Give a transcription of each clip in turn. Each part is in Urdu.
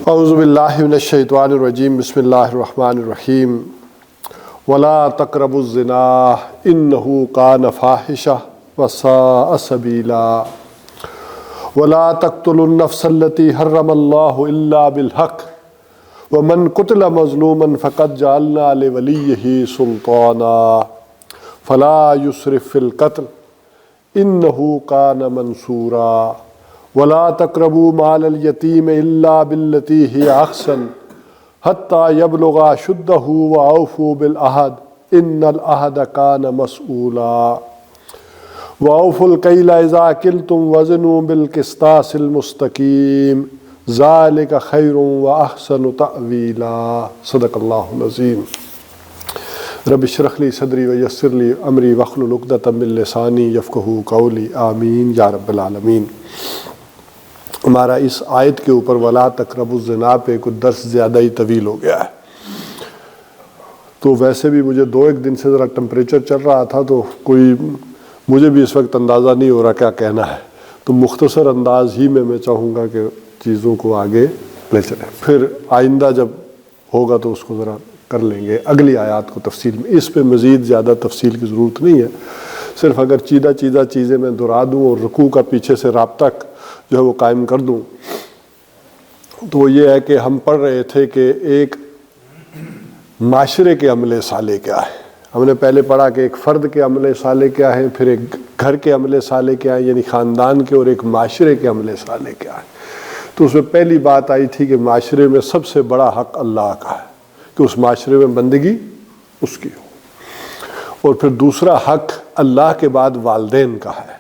اعوذ باللہ من الشیطان الرجیم بسم اللہ الرحمن الرحیم ولا تقربوا الزنا انہ کان فاحشہ وساء سبیلا ولا تقتلوا النفس التي حرم اللہ الا بالحق ومن قتل مظلوما فقد جعلنا لولیہ سلطانا فلا یسرف فی القتل انہ کان منصورا ولا تقربوا مال الیتیم الا باللتی ہی احسن حتی یبلغ اشدہ واوفوا بالعہد ان العہد کان مسئولا واوفوا الکیل اذا کلتم وزنوا بالقسطاس المستقیم ذلک خیر واحسن تأویلا صدق اللہ العظیم۔ رب اشرح لی صدری ویسر لی امری واحلل عقدۃ من لسانی یفقہوا قولی آمین یا رب العالمین۔ ہمارا اس آیت کے اوپر ولا تقربوا الزنا پہ کچھ درس زیادہ ہی طویل ہو گیا ہے، تو ویسے بھی مجھے 2-1 دن سے ذرا ٹمپریچر چل رہا تھا، تو مجھے بھی اس وقت اندازہ نہیں ہو رہا کیا کہنا ہے، تو مختصر انداز ہی میں چاہوں گا کہ چیزوں کو آگے لے چلیں، پھر آئندہ جب ہوگا تو اس کو ذرا کر لیں گے اگلی آیات کو تفصیل میں۔ اس پہ مزید زیادہ تفصیل کی ضرورت نہیں ہے، صرف اگر چیدہ چیزیں میں دہرا دوں اور رکوع کا پیچھے سے رابطہ جو ہے وہ قائم کر دوں، تو وہ یہ ہے کہ ہم پڑھ رہے تھے کہ ایک معاشرے کے عمل صالح کیا ہے۔ ہم نے پہلے پڑھا کہ ایک فرد کے عمل صالح کیا ہے، پھر ایک گھر کے عمل صالح کیا ہے، یعنی خاندان کے، اور ایک معاشرے کے عمل صالح کیا ہے۔ تو اس میں پہلی بات آئی تھی کہ معاشرے میں سب سے بڑا حق اللہ کا ہے کہ اس معاشرے میں بندگی اس کی ہو، اور پھر دوسرا حق اللہ کے بعد والدین کا ہے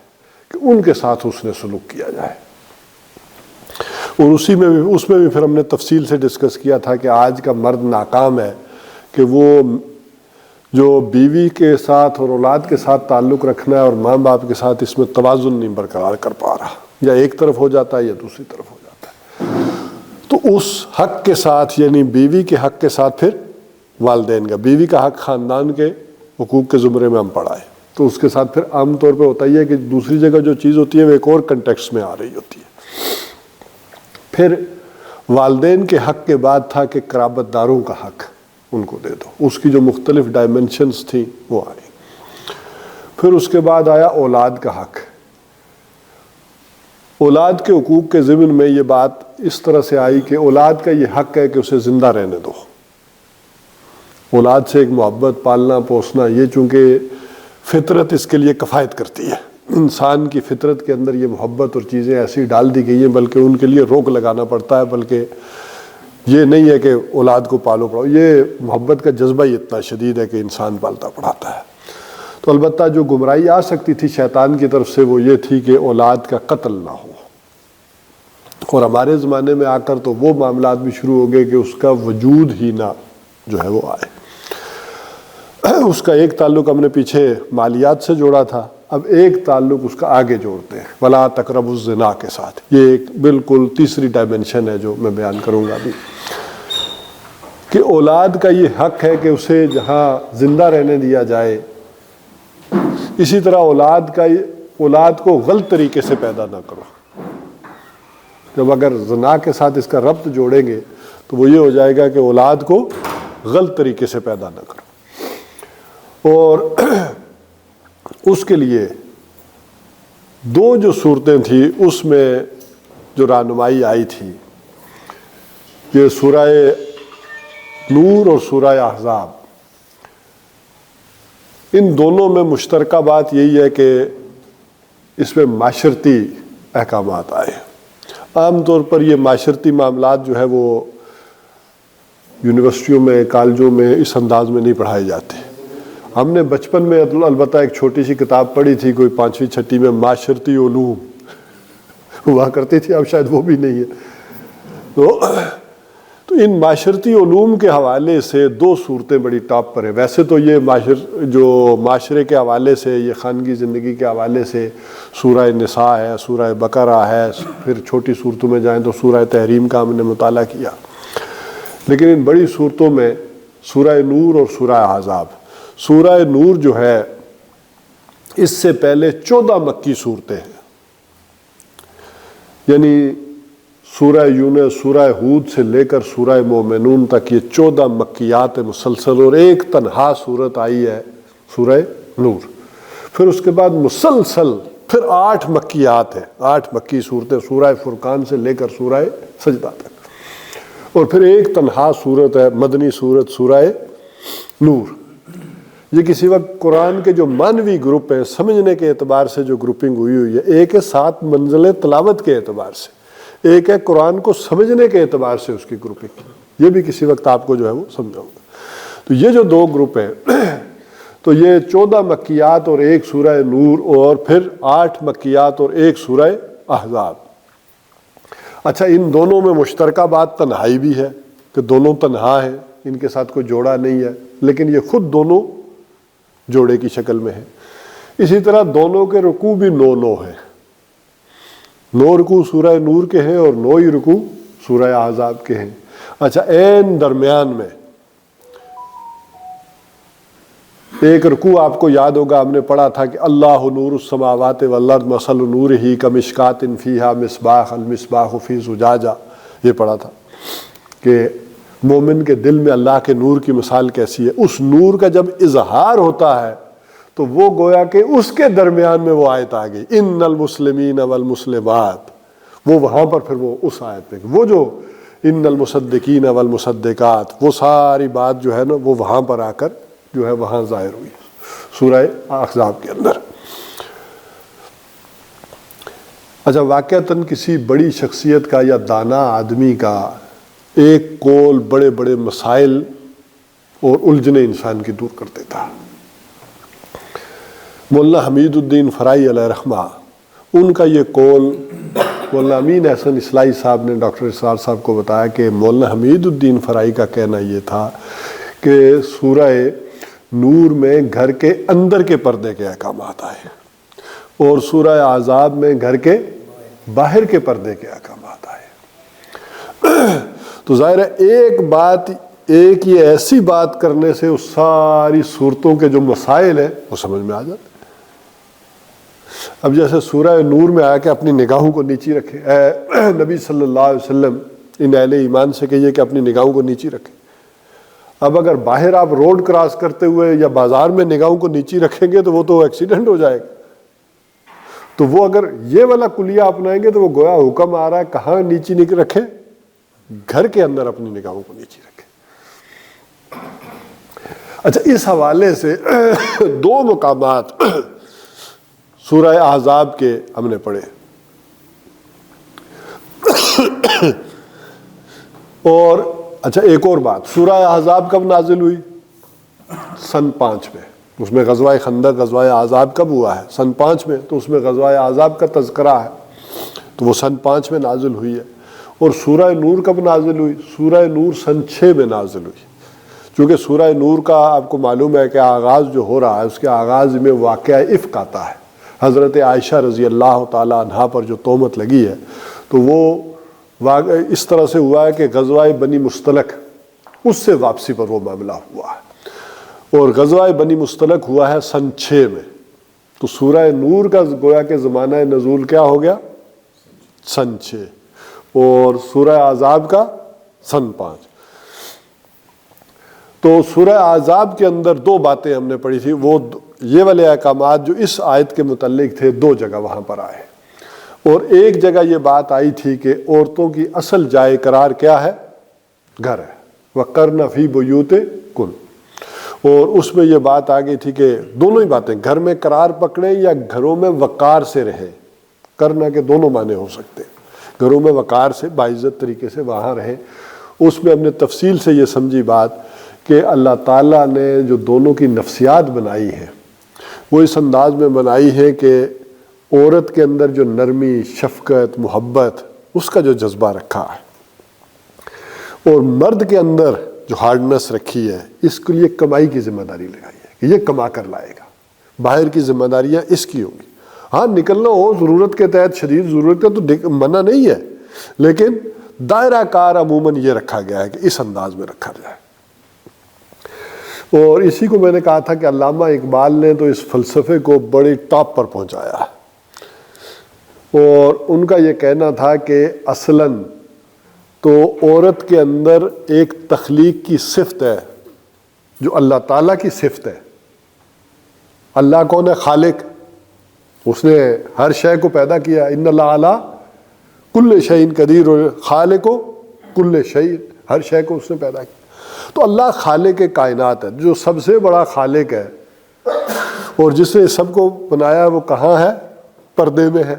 کہ ان کے ساتھ اس نے سلوک کیا جائے، اور اس میں بھی پھر ہم نے تفصیل سے ڈسکس کیا تھا کہ آج کا مرد ناکام ہے کہ وہ جو بیوی کے ساتھ اور اولاد کے ساتھ تعلق رکھنا ہے اور ماں باپ کے ساتھ، اس میں توازن نہیں برقرار کر پا رہا، یا ایک طرف ہو جاتا ہے یا دوسری طرف ہو جاتا ہے۔ تو اس حق کے ساتھ، یعنی بیوی کے حق کے ساتھ پھر والدین کا، بیوی کا حق خاندان کے حقوق کے زمرے میں ہم پڑھائے، تو اس کے ساتھ پھر عام طور پہ ہوتا ہی ہے کہ دوسری جگہ جو چیز ہوتی ہے وہ ایک اور کنٹیکسٹ میں آ رہی ہوتی ہے۔ پھر والدین کے حق کے بعد تھا کہ قرابت داروں کا حق ان کو دے دو، اس کی جو مختلف ڈائمنشنز تھیں وہ آئی۔ پھر اس کے بعد آیا اولاد کا حق۔ اولاد کے حقوق کے ضمن میں یہ بات اس طرح سے آئی کہ اولاد کا یہ حق ہے کہ اسے زندہ رہنے دو، اولاد سے ایک محبت، پالنا پوسنا، یہ چونکہ فطرت اس کے لیے کفایت کرتی ہے، انسان کی فطرت کے اندر یہ محبت اور چیزیں ایسی ڈال دی گئی ہیں، بلکہ ان کے لیے روک لگانا پڑتا ہے، بلکہ یہ نہیں ہے کہ اولاد کو پالو پڑھاؤ، یہ محبت کا جذبہ ہی اتنا شدید ہے کہ انسان پالتا پڑھاتا ہے۔ تو البتہ جو گمراہی آ سکتی تھی شیطان کی طرف سے وہ یہ تھی کہ اولاد کا قتل نہ ہو، اور ہمارے زمانے میں آ کر تو وہ معاملات بھی شروع ہو گئے کہ اس کا وجود ہی نہ جو ہے وہ آئے۔ اس کا ایک تعلق ہم نے پیچھے مالیات سے جوڑا تھا، اب ایک تعلق اس کا آگے جوڑتے ہیں ولا تقربوا الزنا کے ساتھ۔ یہ ایک بالکل تیسری ڈائمنشن ہے جو میں بیان کروں گا ابھی، کہ اولاد کا یہ حق ہے کہ اسے جہاں زندہ رہنے دیا جائے، اسی طرح اولاد کو غلط طریقے سے پیدا نہ کرو۔ جب اگر زنا کے ساتھ اس کا ربط جوڑیں گے تو وہ یہ ہو جائے گا کہ اولاد کو غلط طریقے سے پیدا نہ کرو، اور اس کے لیے 2 جو صورتیں تھیں اس میں جو رہنمائی آئی تھی، یہ سورہ نور اور سورہ احزاب، ان دونوں میں مشترکہ بات یہی ہے کہ اس میں معاشرتی احکامات آئے۔ عام طور پر یہ معاشرتی معاملات جو ہے وہ یونیورسٹیوں میں، کالجوں میں اس انداز میں نہیں پڑھائے جاتے۔ ہم نے بچپن میں البتہ ایک چھوٹی سی کتاب پڑھی تھی، کوئی 5ویں 6ٹھی میں، معاشرتی علوم ہوا کرتی تھی، اب شاید وہ بھی نہیں ہے۔ تو ان معاشرتی علوم کے حوالے سے 2 صورتیں بڑی ٹاپ پر ہیں۔ ویسے تو یہ جو معاشرے کے حوالے سے، یہ خانگی زندگی کے حوالے سے سورہ نساء ہے، سورہ بقرہ ہے، پھر چھوٹی صورتوں میں جائیں تو سورہ تحریم کا ہم نے مطالعہ کیا، لیکن ان بڑی صورتوں میں سورہ نور اور سورہ احزاب۔ سورہ نور جو ہے اس سے پہلے 14 مکی صورتیں ہیں، یعنی سورہ یونس، سورہ ہود سے لے کر سورہ مومنون تک یہ 14 مکیات مسلسل، اور ایک تنہا صورت آئی ہے سورہ نور. پھر اس کے بعد مسلسل پھر 8 مکیات ہیں، 8 مکی صورتیں سورہ فرقان سے لے کر سورہ سجدہ تک، اور پھر ایک تنہا صورت ہے مدنی صورت سورہ نور. یہ کسی وقت قرآن کے جو معنوی گروپ ہیں سمجھنے کے اعتبار سے جو گروپنگ ہوئی ہے، ایک ہے 7 منزل تلاوت کے اعتبار سے، ایک ہے قرآن کو سمجھنے کے اعتبار سے اس کی گروپنگ. یہ بھی کسی وقت آپ کو جو ہے وہ سمجھاؤں گا. تو یہ جو 2 گروپ ہیں تو یہ 14 مکیات اور ایک سورہ نور، اور پھر 8 مکیات اور ایک سورہ احزاب. اچھا، ان دونوں میں مشترکہ بات تنہائی بھی ہے کہ دونوں تنہا ہیں، ان کے ساتھ کوئی جوڑا نہیں ہے، لیکن یہ خود دونوں جوڑے کی شکل میں ہے. اسی طرح دونوں کے رکوع بھی 9 ہیں. 9 رکوع سورہ نور کے ہیں اور 9 ہی رکوع سورہ احزاب کے ہیں. اچھا، عین درمیان میں ایک رکوع آپ کو یاد ہوگا، ہم نے پڑھا تھا کہ اللہ نور السماوات والارض مثل نورہ کمشکات فیہا مصباح المصباح فی زجاجہ. یہ پڑھا تھا کہ مومن کے دل میں اللہ کے نور کی مثال کیسی ہے. اس نور کا جب اظہار ہوتا ہے تو وہ گویا کہ اس کے درمیان میں وہ آیت آ گئی، ان المسلمین والمسلمات. وہ وہاں پر پھر وہ اس آیت پہ وہ جو ان المصدقین والمصدقات، وہ ساری بات جو ہے نا وہ وہاں پر آ کر جو ہے وہاں ظاہر ہوئی سورہ احزاب کے اندر. اچھا، واقعتاً کسی بڑی شخصیت کا یا دانا آدمی کا ایک قول بڑے بڑے مسائل اور الجھنیں انسان کی دور کر دیتا. مولانا حمید الدین فرائی علیہ رحمہ، ان کا یہ قول مولانا امین احسن اصلاحی صاحب نے ڈاکٹر اسرار صاحب کو بتایا کہ مولانا حمید الدین فرائی کا کہنا یہ تھا کہ سورہ نور میں گھر کے اندر کے پردے کے احکامات آئے اور سورہ احزاب میں گھر کے باہر کے پردے کے احکامات آئے. تو ظاہر ہے ایک یہ ایسی بات کرنے سے اس ساری صورتوں کے جو مسائل ہیں وہ سمجھ میں آ جاتے. اب جیسے سورہ نور میں آیا کہ اپنی نگاہوں کو نیچی رکھے، اے نبی صلی اللہ علیہ وسلم ان اہل ایمان سے کہیے کہ اپنی نگاہوں کو نیچی رکھیں. اب اگر باہر آپ روڈ کراس کرتے ہوئے یا بازار میں نگاہوں کو نیچی رکھیں گے تو وہ تو ایکسیڈنٹ ہو جائے گا. تو وہ اگر یہ والا کلیہ اپنائیں گے تو وہ گویا حکم آ رہا ہے کہاں نیچی رکھیں، گھر کے اندر اپنی نگاہوں کو نیچی رکھیں. اچھا، اس حوالے سے 2 مقامات سورہ احزاب کے ہم نے پڑھے. اور اچھا، ایک اور بات، سورہ احزاب کب نازل ہوئی؟ سن 5 میں. اس میں غزوہ خندق، غزوہ احزاب کب ہوا ہے؟ سن 5 میں. تو اس میں غزوہ احزاب کا تذکرہ ہے تو وہ سن 5 میں نازل ہوئی ہے. اور سورہ نور کب نازل ہوئی؟ سورہ نور سن 6 میں نازل ہوئی. چونکہ سورہ نور کا آپ کو معلوم ہے کہ آغاز جو ہو رہا ہے اس کے آغاز میں واقعہ افک آتا ہے. حضرت عائشہ رضی اللہ تعالی عنہا پر جو تہمت لگی ہے تو وہ اس طرح سے ہوا ہے کہ غزوہ بنی مستلق اس سے واپسی پر وہ معاملہ ہوا ہے. اور غزوہ بنی مستلق ہوا ہے سن 6 میں. تو سورہ نور کا گویا کہ زمانہ نزول کیا ہو گیا؟ سن 6. اور سورہ احزاب کا سن 5. تو سورہ احزاب کے اندر 2 باتیں ہم نے پڑھی تھی. وہ یہ والے احکامات جو اس آیت کے متعلق تھے 2 جگہ وہاں پر آئے. اور ایک جگہ یہ بات آئی تھی کہ عورتوں کی اصل جائے قرار کیا ہے؟ گھر ہے. وَقَرْنَ فِي بُيُوتِكُنَّ. اور اس میں یہ بات آ گئی تھی کہ دونوں ہی باتیں، گھر میں قرار پکڑیں یا گھروں میں وقار سے رہیں. کرنا کے دونوں معنی ہو سکتے ہیں. گھروں میں وقار سے باعزت طریقے سے وہاں رہیں. اس میں ہم نے تفصیل سے یہ سمجھی بات کہ اللہ تعالیٰ نے جو دونوں کی نفسیات بنائی ہے وہ اس انداز میں بنائی ہے کہ عورت کے اندر جو نرمی، شفقت، محبت، اس کا جو جذبہ رکھا ہے، اور مرد کے اندر جو ہارڈنس رکھی ہے، اس کے لیے کمائی کی ذمہ داری لگائی ہے کہ یہ کما کر لائے گا. باہر کی ذمہ داریاں اس کی ہوں گی. ہاں نکلنا ہو ضرورت کے تحت، شدید ضرورت کا تو منع نہیں ہے، لیکن دائرہ کار عموماً یہ رکھا گیا ہے کہ اس انداز میں رکھا جائے. اور اسی کو میں نے کہا تھا کہ علامہ اقبال نے تو اس فلسفے کو بڑی ٹاپ پر پہنچایا. اور ان کا یہ کہنا تھا کہ اصلاً تو عورت کے اندر ایک تخلیق کی صفت ہے جو اللہ تعالیٰ کی صفت ہے. اللہ کون ہے؟ خالق. اس نے ہر شے کو پیدا کیا. ان اللہ علی کل شیء قدیر، خالق و کل شیء، ہر شے کو اس نے پیدا کیا. تو اللہ خالق کائنات ہے، جو سب سے بڑا خالق ہے، اور جس نے سب کو بنایا وہ کہاں ہے؟ پردے میں ہے.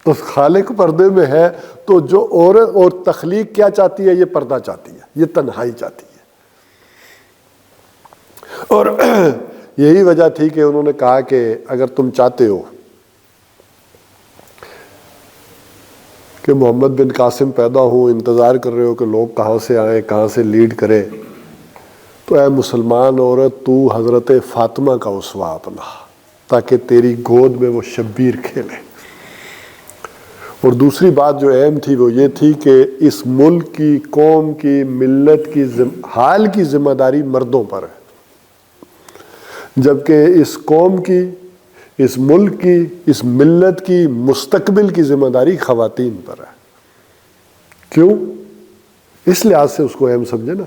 تو خالق پردے میں ہے، تو جو عورت اور تخلیق کیا چاہتی ہے؟ یہ پردہ چاہتی ہے، یہ تنہائی چاہتی ہے. اور یہی وجہ تھی کہ انہوں نے کہا کہ اگر تم چاہتے ہو کہ محمد بن قاسم پیدا ہو، انتظار کر رہے ہو کہ لوگ کہاں سے آئیں، کہاں سے لیڈ کرے، تو اے مسلمان عورت تو حضرت فاطمہ کا اسوہ اپنا، تاکہ تیری گود میں وہ شبیر کھیلے. اور دوسری بات جو اہم تھی وہ یہ تھی کہ اس ملک کی، قوم کی، ملت کی حال کی ذمہ داری مردوں پر ہے، جبکہ اس قوم کی، اس ملک کی، اس ملت کی مستقبل کی ذمہ داری خواتین پر ہے. کیوں؟ اس لحاظ سے اس کو اہم سمجھے نا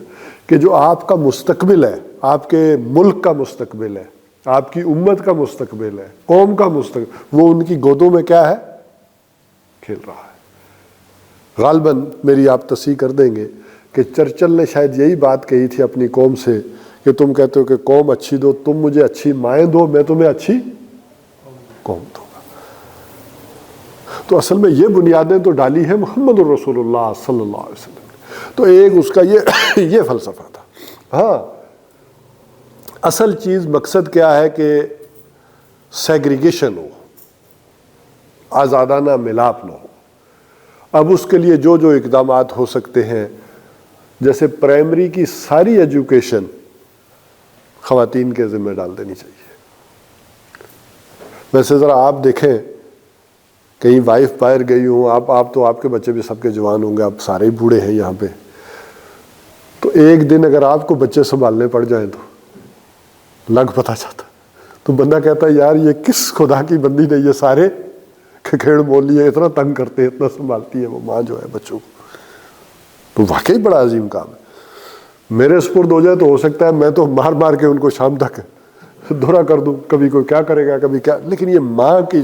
کہ جو آپ کا مستقبل ہے، آپ کے ملک کا مستقبل ہے، آپ کی امت کا مستقبل ہے، قوم کا مستقبل، وہ ان کی گودوں میں کیا ہے؟ کھیل رہا ہے. غالباً میری آپ تصحیح کر دیں گے کہ چرچل نے شاید یہی بات کہی تھی اپنی قوم سے کہ تم کہتے ہو کہ قوم اچھی دو، تم مجھے اچھی مائیں دو، میں تمہیں اچھی قوم دوں گا. تو اصل میں یہ بنیادیں تو ڈالی ہے محمد الرسول اللہ صلی اللہ علیہ وسلم. تو ایک اس کا یہ فلسفہ تھا. ہاں، اصل چیز مقصد کیا ہے کہ سیگریگیشن ہو، آزادانہ ملاپ نہ ہو. اب اس کے لیے جو جو اقدامات ہو سکتے ہیں، جیسے پرائمری کی ساری ایجوکیشن خواتین کے ذمہ ڈال دینی چاہیے. ویسے ذرا آپ دیکھیں، کہیں وائف باہر گئی ہوں، آپ تو آپ کے بچے بھی سب کے جوان ہوں گے، آپ سارے ہی بوڑھے ہیں یہاں پہ، تو ایک دن اگر آپ کو بچے سنبھالنے پڑ جائیں تو لگ پتہ چاہتا، تو بندہ کہتا ہے یار یہ کس خدا کی بندی نے یہ سارے کھیڑ مول لیے، اتنا تنگ کرتے، اتنا سنبھالتی ہے وہ ماں جو ہے بچوں کو. تو واقعی بڑا عظیم کام ہے. میرے سپرد ہو جائے تو ہو سکتا ہے میں تو مار مار کے ان کو شام تک دورہ کر دوں، کبھی کوئی کیا کرے گا، کبھی کیا، لیکن یہ ماں کی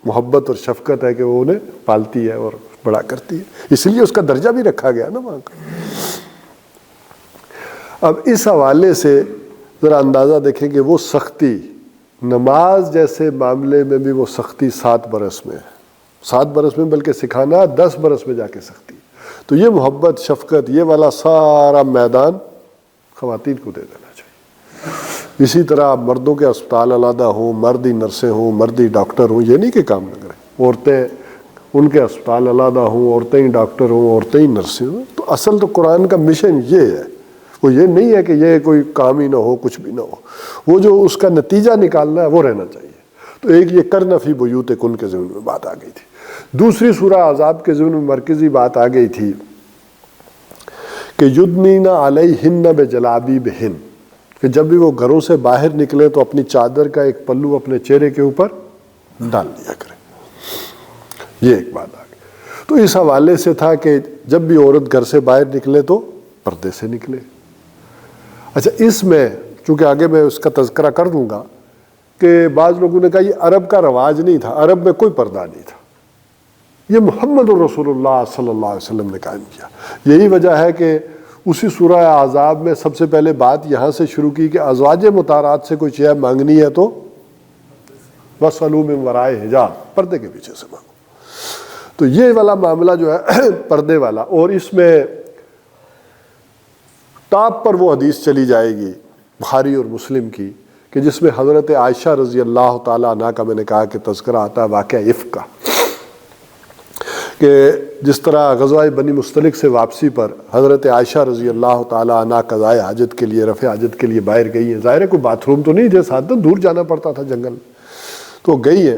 محبت اور شفقت ہے کہ وہ انہیں پالتی ہے اور بڑا کرتی ہے، اس لیے اس کا درجہ بھی رکھا گیا نا ماں کا. اب اس حوالے سے ذرا اندازہ دیکھیں کہ وہ سختی، نماز جیسے معاملے میں بھی وہ سختی 7 برس میں ہے، 7 برس میں، بلکہ سکھانا 10 برس میں جا کے سختی. تو یہ محبت، شفقت، یہ والا سارا میدان خواتین کو دے دینا چاہیے. اسی طرح مردوں کے اسپتال علیحدہ ہوں، مرد ہی نرسیں ہوں، مرد ہی ڈاکٹر ہوں، یہ نہیں کہ کام نہ کریں. عورتیں ان کے اسپتال علیحدہ ہوں، عورتیں ہی ڈاکٹر ہوں، عورتیں ہی نرسیں ہوں. تو اصل تو قرآن کا مشن یہ ہے، وہ یہ نہیں ہے کہ یہ کوئی کام ہی نہ ہو، کچھ بھی نہ ہو. وہ جو اس کا نتیجہ نکالنا ہے وہ رہنا چاہیے. تو ایک یہ کرنا فی بیوتکن کے ذمن میں بات آ گئی تھی. دوسری سورہ احزاب کے ذمن میں مرکزی بات آ گئی تھی کہ یدنین علیہن بجلابیبہن، کہ جب بھی وہ گھروں سے باہر نکلے تو اپنی چادر کا ایک پلو اپنے چہرے کے اوپر ڈال دیا کرے. یہ ایک بات آ گئی. تو اس حوالے سے تھا کہ جب بھی عورت گھر سے باہر نکلے تو پردے سے نکلے. اچھا، اس میں چونکہ آگے میں اس کا تذکرہ کر دوں گا کہ بعض لوگوں نے کہا یہ عرب کا رواج نہیں تھا، عرب میں کوئی پردہ نہیں تھا، یہ محمد الرسول اللہ صلی اللہ علیہ وسلم نے قائم کیا. یہی وجہ ہے کہ اسی سورہ احزاب میں سب سے پہلے بات یہاں سے شروع کی کہ ازواج مطہرات سے کوئی چیز مانگنی ہے تو وَاسْأَلُوا مِن وَرَاءِ حجاب، پردے کے پیچھے سے مانگو. تو یہ والا معاملہ جو ہے پردے والا. اور اس میں ٹاپ پر وہ حدیث چلی جائے گی بخاری اور مسلم کی کہ جس میں حضرت عائشہ رضی اللہ تعالیٰ عنہ کا میں نے کہا کہ تذکرہ آتا ہے واقعہ افک کا، کہ جس طرح غزوہ بنی مستلق سے واپسی پر حضرت عائشہ رضی اللہ تعالیٰ عنہ قضائے حاجت کے لیے، رفع حاجت کے لیے باہر گئی ہیں. ظاہر ہے کوئی باتھ روم تو نہیں تھے ساتھ، دور جانا پڑتا تھا جنگل میں، تو گئی ہیں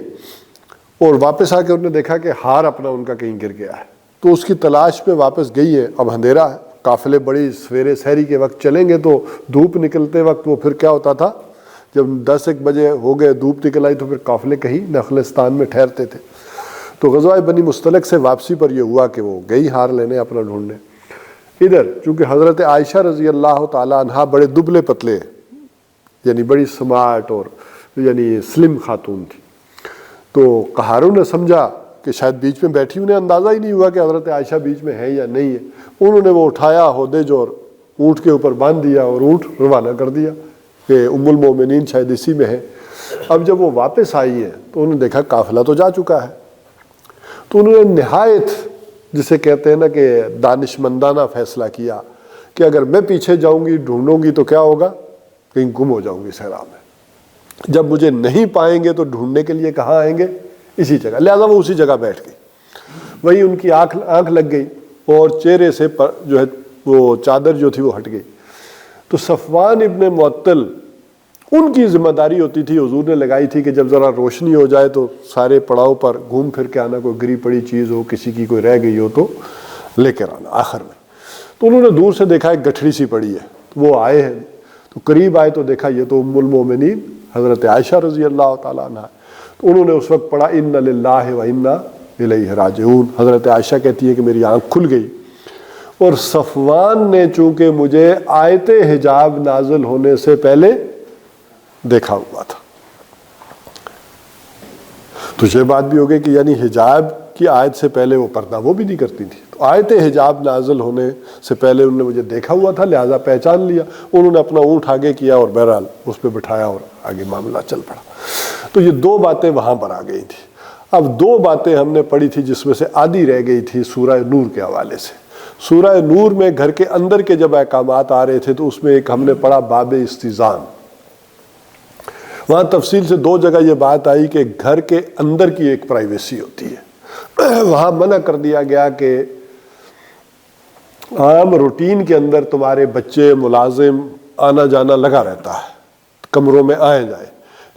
اور واپس آ کے انہوں نے دیکھا کہ ہار اپنا ان کا کہیں گر گیا ہے. تو اس کی تلاش میں واپس گئی ہے. اب اندھیرا ہے، قافلے بڑی سویرے سحری کے وقت چلیں گے تو دھوپ نکلتے وقت وہ پھر کیا ہوتا تھا، جب 10-1 بجے ہو گئے دھوپ نکل آئی تو پھر قافلے کہیں نخلستان میں ٹھہرتے تھے. تو غزوہ بنی مستلق سے واپسی پر یہ ہوا کہ وہ گئی ہار لینے اپنا ڈھونڈنے. ادھر چونکہ حضرت عائشہ رضی اللہ تعالیٰ عنہ بڑے دبلے پتلے یعنی بڑی سمارٹ اور یعنی سلم خاتون تھی، تو قہاروں نے سمجھا کہ شاید بیچ میں بیٹھی، انہیں اندازہ ہی نہیں ہوا کہ حضرت عائشہ بیچ میں ہے یا نہیں ہے. انہوں نے وہ اٹھایا ہودے جو اور اونٹ کے اوپر باندھ دیا اور اونٹ روانہ کر دیا کہ ام المومنین شاید اسی میں ہے. اب جب وہ واپس آئی ہیں تو انہوں نے دیکھا قافلہ تو جا چکا ہے، تو انہوں نے نہایت جسے کہتے ہیں نا کہ دانشمندانہ فیصلہ کیا کہ اگر میں پیچھے جاؤں گی ڈھونڈوں گی تو کیا ہوگا، کہیں گم ہو جاؤں گی صحرا میں. جب مجھے نہیں پائیں گے تو ڈھونڈنے کے لیے کہاں آئیں گے، اسی جگہ. لہذا وہ اسی جگہ بیٹھ گئی. وہی ان کی آنکھ لگ گئی اور چہرے سے جو ہے وہ چادر جو تھی وہ ہٹ گئی. تو صفوان ابن معطل ان کی ذمہ داری ہوتی تھی، حضور نے لگائی تھی کہ جب ذرا روشنی ہو جائے تو سارے پڑاؤ پر گھوم پھر کے آنا، کوئی گری پڑی چیز ہو، کسی کی کوئی رہ گئی ہو تو لے کر آنا آخر میں. تو انہوں نے دور سے دیکھا ایک گٹھڑی سی پڑی ہے، تو وہ آئے ہیں، تو قریب آئے تو دیکھا یہ تو ام المومنین حضرت عائشہ رضی اللہ تعالیٰ عنہ. تو انہوں نے اس وقت پڑھا انا للہ و انا الیہ راجعون. حضرت عائشہ کہتی ہے کہ میری آنکھ کھل گئی، اور صفوان نے چونکہ مجھے آیت حجاب نازل ہونے سے پہلے دیکھا ہوا تھا. تو یہ بات بھی ہو گئی کہ یعنی حجاب کی آیت سے پہلے وہ پردہ وہ بھی نہیں کرتی تھی، تو آیت حجاب نازل ہونے سے پہلے انہوں نے مجھے دیکھا ہوا تھا، لہٰذا پہچان لیا. انہوں نے اپنا اونٹ آگے کیا اور بہرحال اس پہ بٹھایا اور آگے معاملہ چل پڑا. تو یہ دو باتیں وہاں پر آ گئی تھیں. اب دو باتیں ہم نے پڑھی تھی جس میں سے آدھی رہ گئی تھی سورہ نور کے حوالے سے. سورہ نور میں گھر کے اندر کے جب احکامات آ رہے تھے تو اس میں ایک ہم نے پڑھا باب استئذان. وہاں تفصیل سے دو جگہ یہ بات آئی کہ گھر کے اندر کی ایک پرائیویسی ہوتی ہے. وہاں منع کر دیا گیا کہ عام روٹین کے اندر تمہارے بچے ملازم آنا جانا لگا رہتا ہے، کمروں میں آئے جائیں،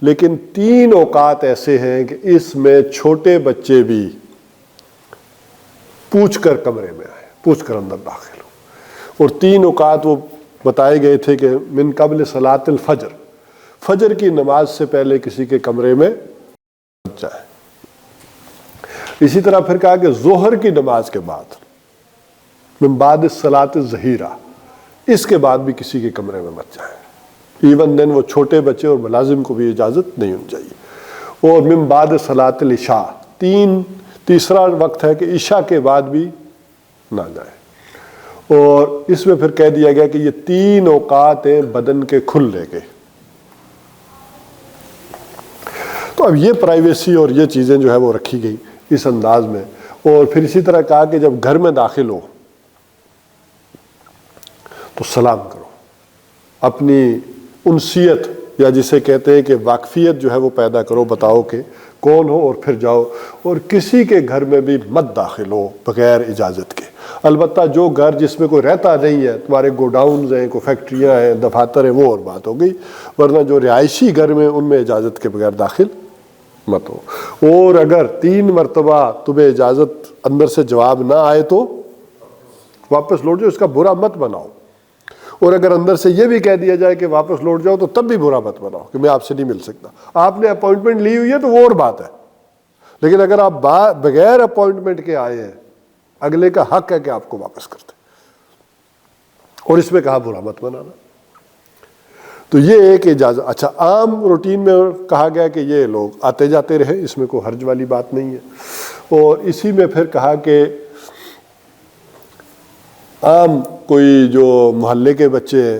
لیکن 3 اوقات ایسے ہیں کہ اس میں چھوٹے بچے بھی پوچھ کر کمرے میں آئے، پوچھ کر اندر داخل ہو. اور 3 اوقات وہ بتائے گئے تھے کہ من قبل صلاۃ الفجر، فجر کی نماز سے پہلے کسی کے کمرے میں جائے. اسی طرح پھر کہا کہ ظہر کی نماز کے بعد من بعد صلاۃ الظہیرہ، اس کے بعد بھی کسی کے کمرے میں مت جائیں. ایون دین وہ چھوٹے بچے اور ملازم کو بھی اجازت نہیں ہونی چاہیے. اور من بعد صلاۃ العشاء، تیسرا وقت ہے کہ عشاء کے بعد بھی نہ جائیں. اور اس میں پھر کہہ دیا گیا کہ یہ 3 اوقات ہیں بدن کے کھلنے کے. تو اب یہ پرائیویسی اور یہ چیزیں جو ہے وہ رکھی گئی اس انداز میں. اور پھر اسی طرح کہا کہ جب گھر میں داخل ہو تو سلام کرو، اپنی انسیت یا جسے کہتے ہیں کہ واقفیت جو ہے وہ پیدا کرو، بتاؤ کہ کون ہو اور پھر جاؤ. اور کسی کے گھر میں بھی مت داخل ہو بغیر اجازت کے. البتہ جو گھر جس میں کوئی رہتا نہیں ہے، تمہارے گوڈاؤنز ہیں، کوئی فیکٹریاں ہیں، دفاتر ہیں، وہ اور بات ہو گئی، ورنہ جو رہائشی گھر میں ان میں اجازت کے بغیر داخل مت ہو. اور اگر 3 مرتبہ تمہیں اجازت اندر سے جواب نہ آئے تو واپس لوٹ جاؤ، اس کا برا مت بناؤ. اور اگر اندر سے یہ بھی کہہ دیا جائے کہ واپس لوٹ جاؤ تو تب بھی برا مت بناؤ کہ میں آپ سے نہیں مل سکتا. آپ نے اپوائنٹمنٹ لی ہوئی ہے تو وہ اور بات ہے، لیکن اگر آپ بغیر اپوائنٹمنٹ کے آئے ہیں، اگلے کا حق ہے کہ آپ کو واپس کرتے. اور اس میں کہا برا مت بنانا. تو یہ ایک اجازت. اچھا، عام روٹین میں کہا گیا کہ یہ لوگ آتے جاتے رہے، اس میں کوئی حرج والی بات نہیں ہے. اور اسی میں پھر کہا کہ عام کوئی جو محلے کے بچے ہیں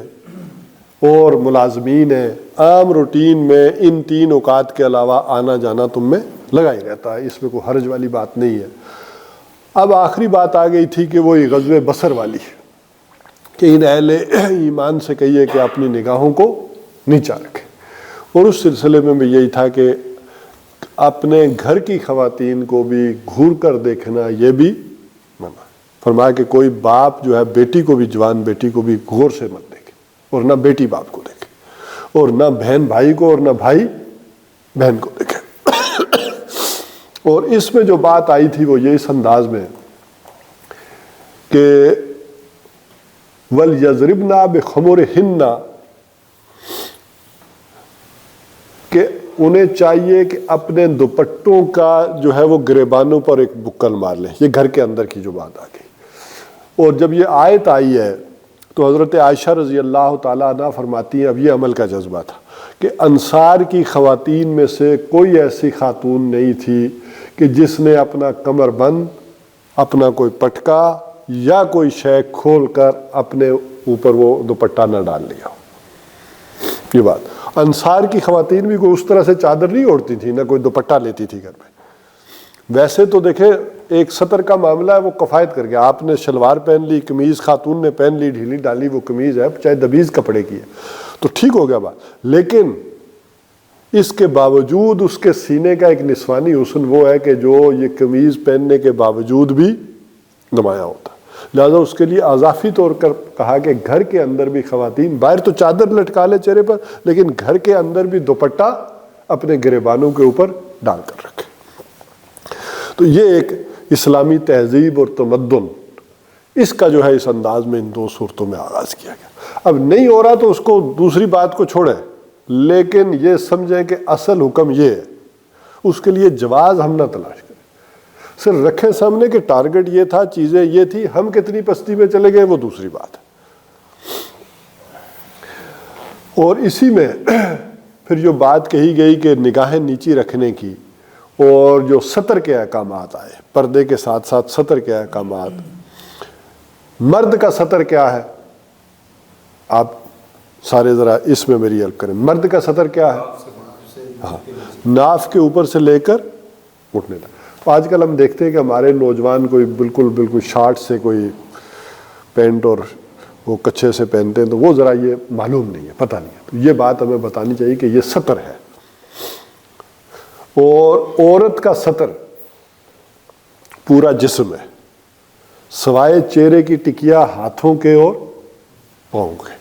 اور ملازمین ہیں، عام روٹین میں ان 3 اوقات کے علاوہ آنا جانا تم میں لگا ہی رہتا ہے، اس میں کوئی حرج والی بات نہیں ہے. اب آخری بات آ گئی تھی کہ وہی غزوہ بصر والی کہ ان اہل ایمان سے کہیے کہ اپنی نگاہوں کو نیچا رکھیں. اور اس سلسلے میں بھی یہی تھا کہ اپنے گھر کی خواتین کو بھی گھور کر دیکھنا یہ بھی منع. فرمایا کہ کوئی باپ جو ہے بیٹی کو بھی، جوان بیٹی کو بھی غور سے مت دیکھے، اور نہ بیٹی باپ کو دیکھے، اور نہ بہن بھائی کو، اور نہ بھائی بہن کو دیکھے. اور اس میں جو بات آئی تھی وہ یہ اس انداز میں کہ وَلْيَضْرِبْنَا بِخُمُرِهِنَّ، کہ انہیں چاہیے کہ اپنے دوپٹوں کا جو ہے وہ گریبانوں پر ایک بکل مار لیں. یہ گھر کے اندر کی جو بات آ گئی. اور جب یہ آیت آئی ہے تو حضرت عائشہ رضی اللہ تعالیٰ عنہ فرماتی ہیں، اب یہ عمل کا جذبہ تھا کہ انصار کی خواتین میں سے کوئی ایسی خاتون نہیں تھی کہ جس نے اپنا کمر بند، اپنا کوئی پٹکا یا کوئی شے کھول کر اپنے اوپر وہ دوپٹہ نہ ڈال لیا. یہ بات انصار کی خواتین بھی کوئی اس طرح سے چادر نہیں اوڑھتی تھی، نہ کوئی دوپٹہ لیتی تھی گھر میں. ویسے تو دیکھیں ایک سطر کا معاملہ ہے، وہ کفایت کر گیا. آپ نے شلوار پہن لی، قمیض خاتون نے پہن لی، ڈھیلی ڈالی وہ قمیض ہے، چاہے دبیز کپڑے کی ہے تو ٹھیک ہو گیا بات. لیکن اس کے باوجود اس کے سینے کا ایک نسوانی حسن وہ ہے کہ جو یہ قمیض پہننے کے باوجود بھی نمایاں ہوتا. لہذا اس کے لیے اضافی طور پر کہا کہ گھر کے اندر بھی خواتین باہر تو چادر لٹکا لے چہرے پر، لیکن گھر کے اندر بھی دوپٹہ اپنے گریبانوں کے اوپر ڈال کر رکھے. تو یہ ایک اسلامی تہذیب اور تمدن، اس کا جو ہے اس انداز میں ان دو صورتوں میں آغاز کیا گیا. اب نہیں ہو رہا تو اس کو دوسری بات کو چھوڑیں، لیکن یہ سمجھیں کہ اصل حکم یہ ہے. اس کے لیے جواز ہم نہ تلاش کریں، صرف رکھیں سامنے کہ ٹارگٹ یہ تھا، چیزیں یہ تھی، ہم کتنی پستی میں چلے گئے وہ دوسری بات ہے. اور اسی میں پھر جو بات کہی گئی کہ نگاہیں نیچی رکھنے کی اور جو سطر کے احکامات آئے، پردے کے ساتھ ساتھ سطر کے احکامات. مرد کا سطر کیا ہے؟ آپ سارے ذرا اس میں میری ہیلپ کریں. مرد کا سطر کیا ہے؟ ہاں، ناف کے اوپر سے لے کر اٹھنے تک. آج کل ہم دیکھتے ہیں کہ ہمارے نوجوان کوئی بالکل شارٹ سے کوئی پینٹ اور وہ کچھے سے پہنتے ہیں، تو وہ ذرا یہ معلوم نہیں ہے، پتہ نہیں ہے. تو یہ بات ہمیں بتانی چاہیے کہ یہ سطر ہے. اور عورت کا سطر پورا جسم ہے، سوائے چہرے کی ٹکیا ہاتھوں کے اور پاؤں کے.